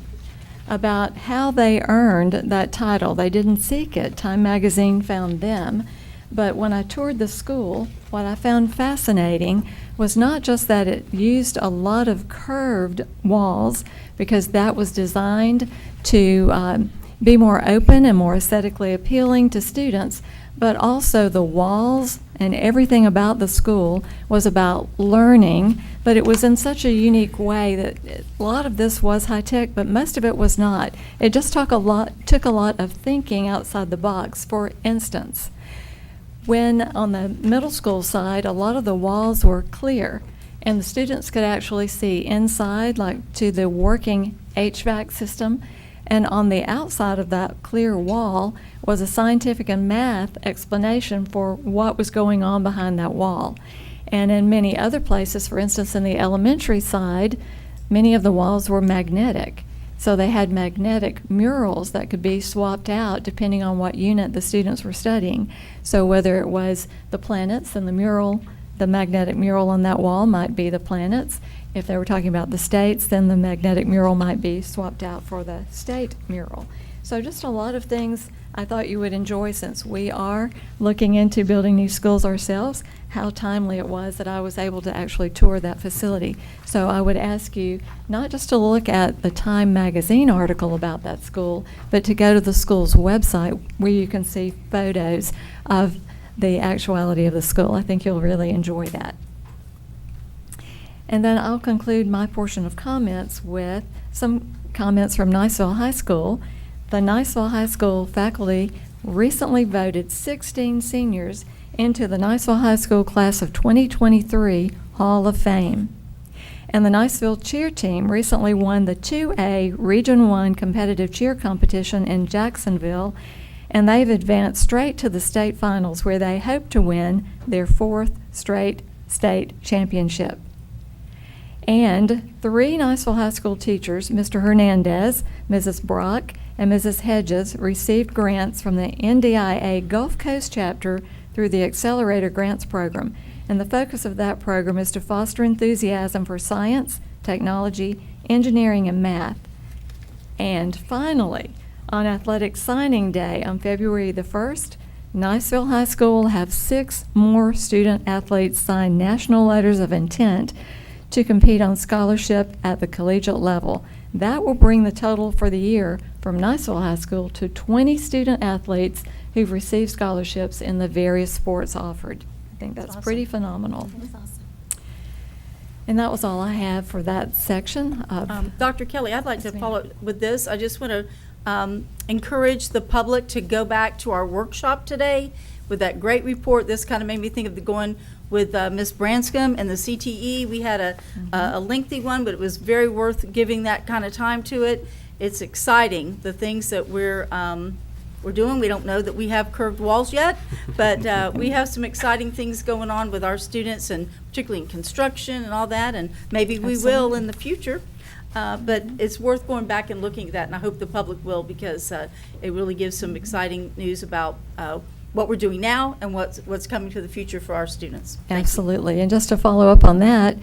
about how they earned that title. They didn't seek it. Time Magazine found them. But when I toured the school, what I found fascinating was not just that it used a lot of curved walls, because that was designed to be more open and more aesthetically appealing to students, but also the walls and everything about the school was about learning, but it was in such a unique way that a lot of this was high-tech, but most of it was not. It just took a lot of thinking outside the box. For instance, when on the middle school side, a lot of the walls were clear, and the students could actually see inside, like to the working HVAC system, and on the outside of that clear wall was a scientific and math explanation for what was going on behind that wall. And in many other places, for instance in the elementary side, many of the walls were magnetic. So they had magnetic murals that could be swapped out depending on what unit the students were studying. So whether it was the planets, and the mural, the magnetic mural on that wall might be the planets. If they were talking about the states, then the magnetic mural might be swapped out for the state mural. So just a lot of things I thought you would enjoy, since we are looking into building new schools ourselves, how timely it was that I was able to actually tour that facility. So I would ask you not just to look at the Time Magazine article about that school, but to go to the school's website where you can see photos of the actuality of the school. I think you'll really enjoy that. And then I'll conclude my portion of comments with some comments from Niceville High School. The Niceville High School faculty recently voted 16 seniors into the Niceville High School class of 2023 Hall of Fame. And the Niceville cheer team recently won the 2A Region 1 competitive cheer competition in Jacksonville, and they've advanced straight to the state finals, where they hope to win their 4th straight state championship. And 3 Niceville High School teachers, Mr. Hernandez, Mrs. Brock, and Mrs. Hedges, received grants from the NDIA Gulf Coast chapter through the Accelerator Grants Program. And the focus of that program is to foster enthusiasm for science, technology, engineering, and math. And finally, on Athletic Signing Day on February the 1st, Niceville High School will have 6 more student athletes sign national letters of intent to compete on scholarship at the collegiate level. That will bring the total for the year from Niceville High School to 20 student athletes who've received scholarships in the various sports offered. I think that's pretty phenomenal. That's awesome. And that was all I have for that section of Dr. Kelly, I'd like to follow up with this. I just want to encourage the public to go back to our workshop today with that great report. This kind of made me think of the going with Ms. Branscombe and the CTE. We had a lengthy one, but it was very worth giving that kind of time to it. It's exciting, the things that we're doing. We don't know that we have curved walls yet, but we have some exciting things going on with our students, and particularly in construction and all that, and maybe we will in the future. But it's worth going back and looking at that, and I hope the public will, because it really gives some exciting news about what we're doing now and what's coming to the future for our students. Absolutely. And just to follow up on that,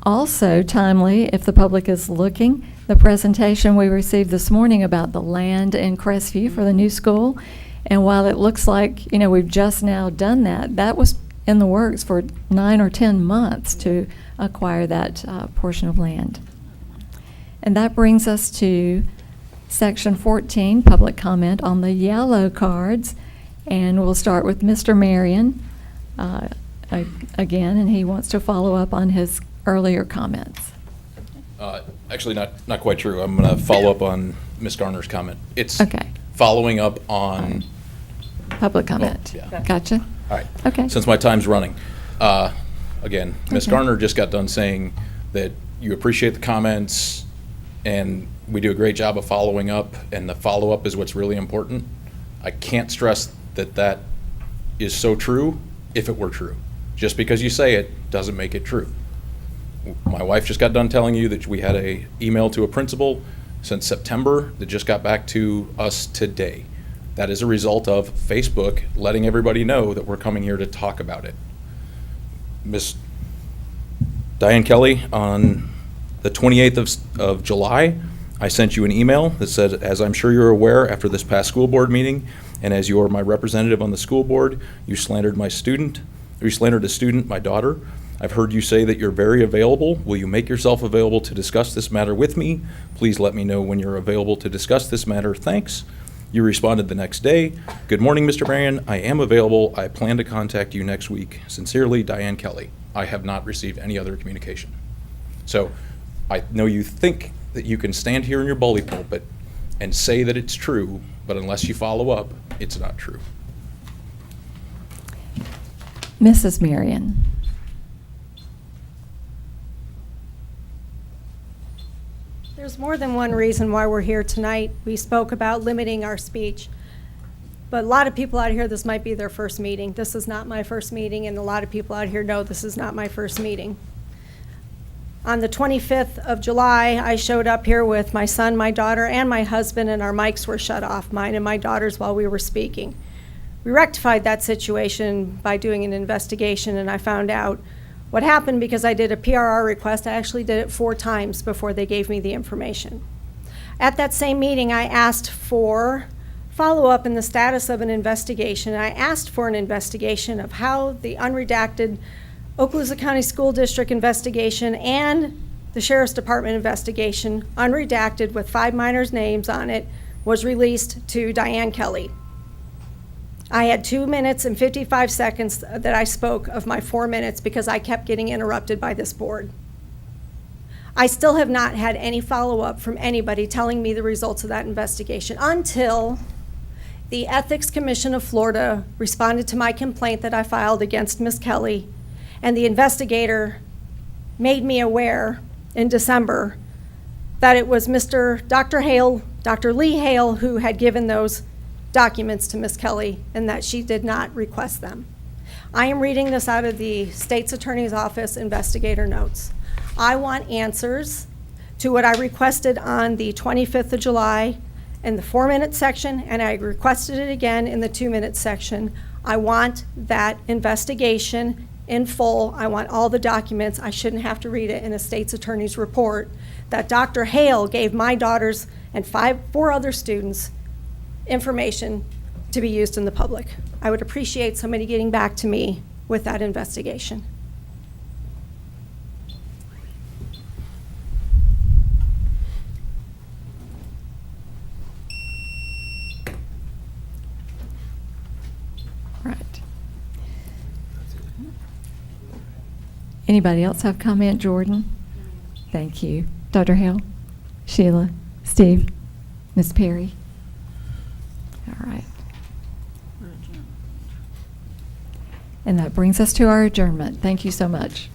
also timely, if the public is looking, the presentation we received this morning about the land in Crestview for the new school. And while it looks like, we've just now done that, that was in the works for 9 or 10 months to acquire that portion of land. And that brings us to section 14, public comment on the yellow cards. And we'll start with Mr. Marion again, and he wants to follow up on his earlier comments. Actually, not quite true. I'm going to follow up on Ms. Garner's comment. It's Okay. following up on Public comment. Oh, yeah. Gotcha. All right. Okay. Since my time's running, again, Ms. Okay. Garner just got done saying that you appreciate the comments and we do a great job of following up, and the follow-up is what's really important. I can't stress that is so true if it were true. Just because you say it doesn't make it true. My wife just got done telling you that we had an email to a principal since September that just got back to us today. That is a result of Facebook letting everybody know that we're coming here to talk about it. Miss Diane Kelly, on the 28th of July, I sent you an email that said, as I'm sure you're aware, after this past school board meeting, and as you're my representative on the school board, you slandered my student, or you slandered a student, my daughter. I've heard you say that you're very available. Will you make yourself available to discuss this matter with me? Please let me know when you're available to discuss this matter. Thanks. You responded the next day. Good morning, Mr. Marion. I am available. I plan to contact you next week. Sincerely, Diane Kelly. I have not received any other communication. So I know you think that you can stand here in your bully pulpit and say that it's true, but unless you follow up, it's not true. Mrs. Marion. There's more than one reason why we're here tonight. We spoke about limiting our speech. But a lot of people out here, this might be their first meeting. This is not my first meeting, and a lot of people out here know this is not my first meeting. On the 25th of July, I showed up here with my son, my daughter, and my husband, and our mics were shut off, mine and my daughter's, while we were speaking. We rectified that situation by doing an investigation, and I found out what happened because I did a PRR request. I actually did it 4 times before they gave me the information. At that same meeting, I asked for follow-up in the status of an investigation. I asked for an investigation of how the unredacted Okaloosa County School District investigation and the Sheriff's Department investigation, unredacted with 5 minors' names on it, was released to Diane Kelly. I had 2 minutes and 55 seconds that I spoke of my 4 minutes because I kept getting interrupted by this board. I still have not had any follow-up from anybody telling me the results of that investigation until the Ethics Commission of Florida responded to my complaint that I filed against Ms. Kelly, and the investigator made me aware in December that it was Dr. Lee Hale, who had given those documents to Ms. Kelly and that she did not request them. I am reading this out of the State's Attorney's Office investigator notes. I want answers to what I requested on the 25th of July in the 4-minute section, and I requested it again in the 2-minute section. I want that investigation in full. I want all the documents. I shouldn't have to read it in a state's attorney's report that Dr. Hale gave my daughters and 4 other students information to be used in the public. I would appreciate somebody getting back to me with that investigation. Right. Anybody else have comment? Jordan? Thank you. Dr. Hale? Sheila? Steve? Ms. Perry? All right. And that brings us to our adjournment. Thank you so much.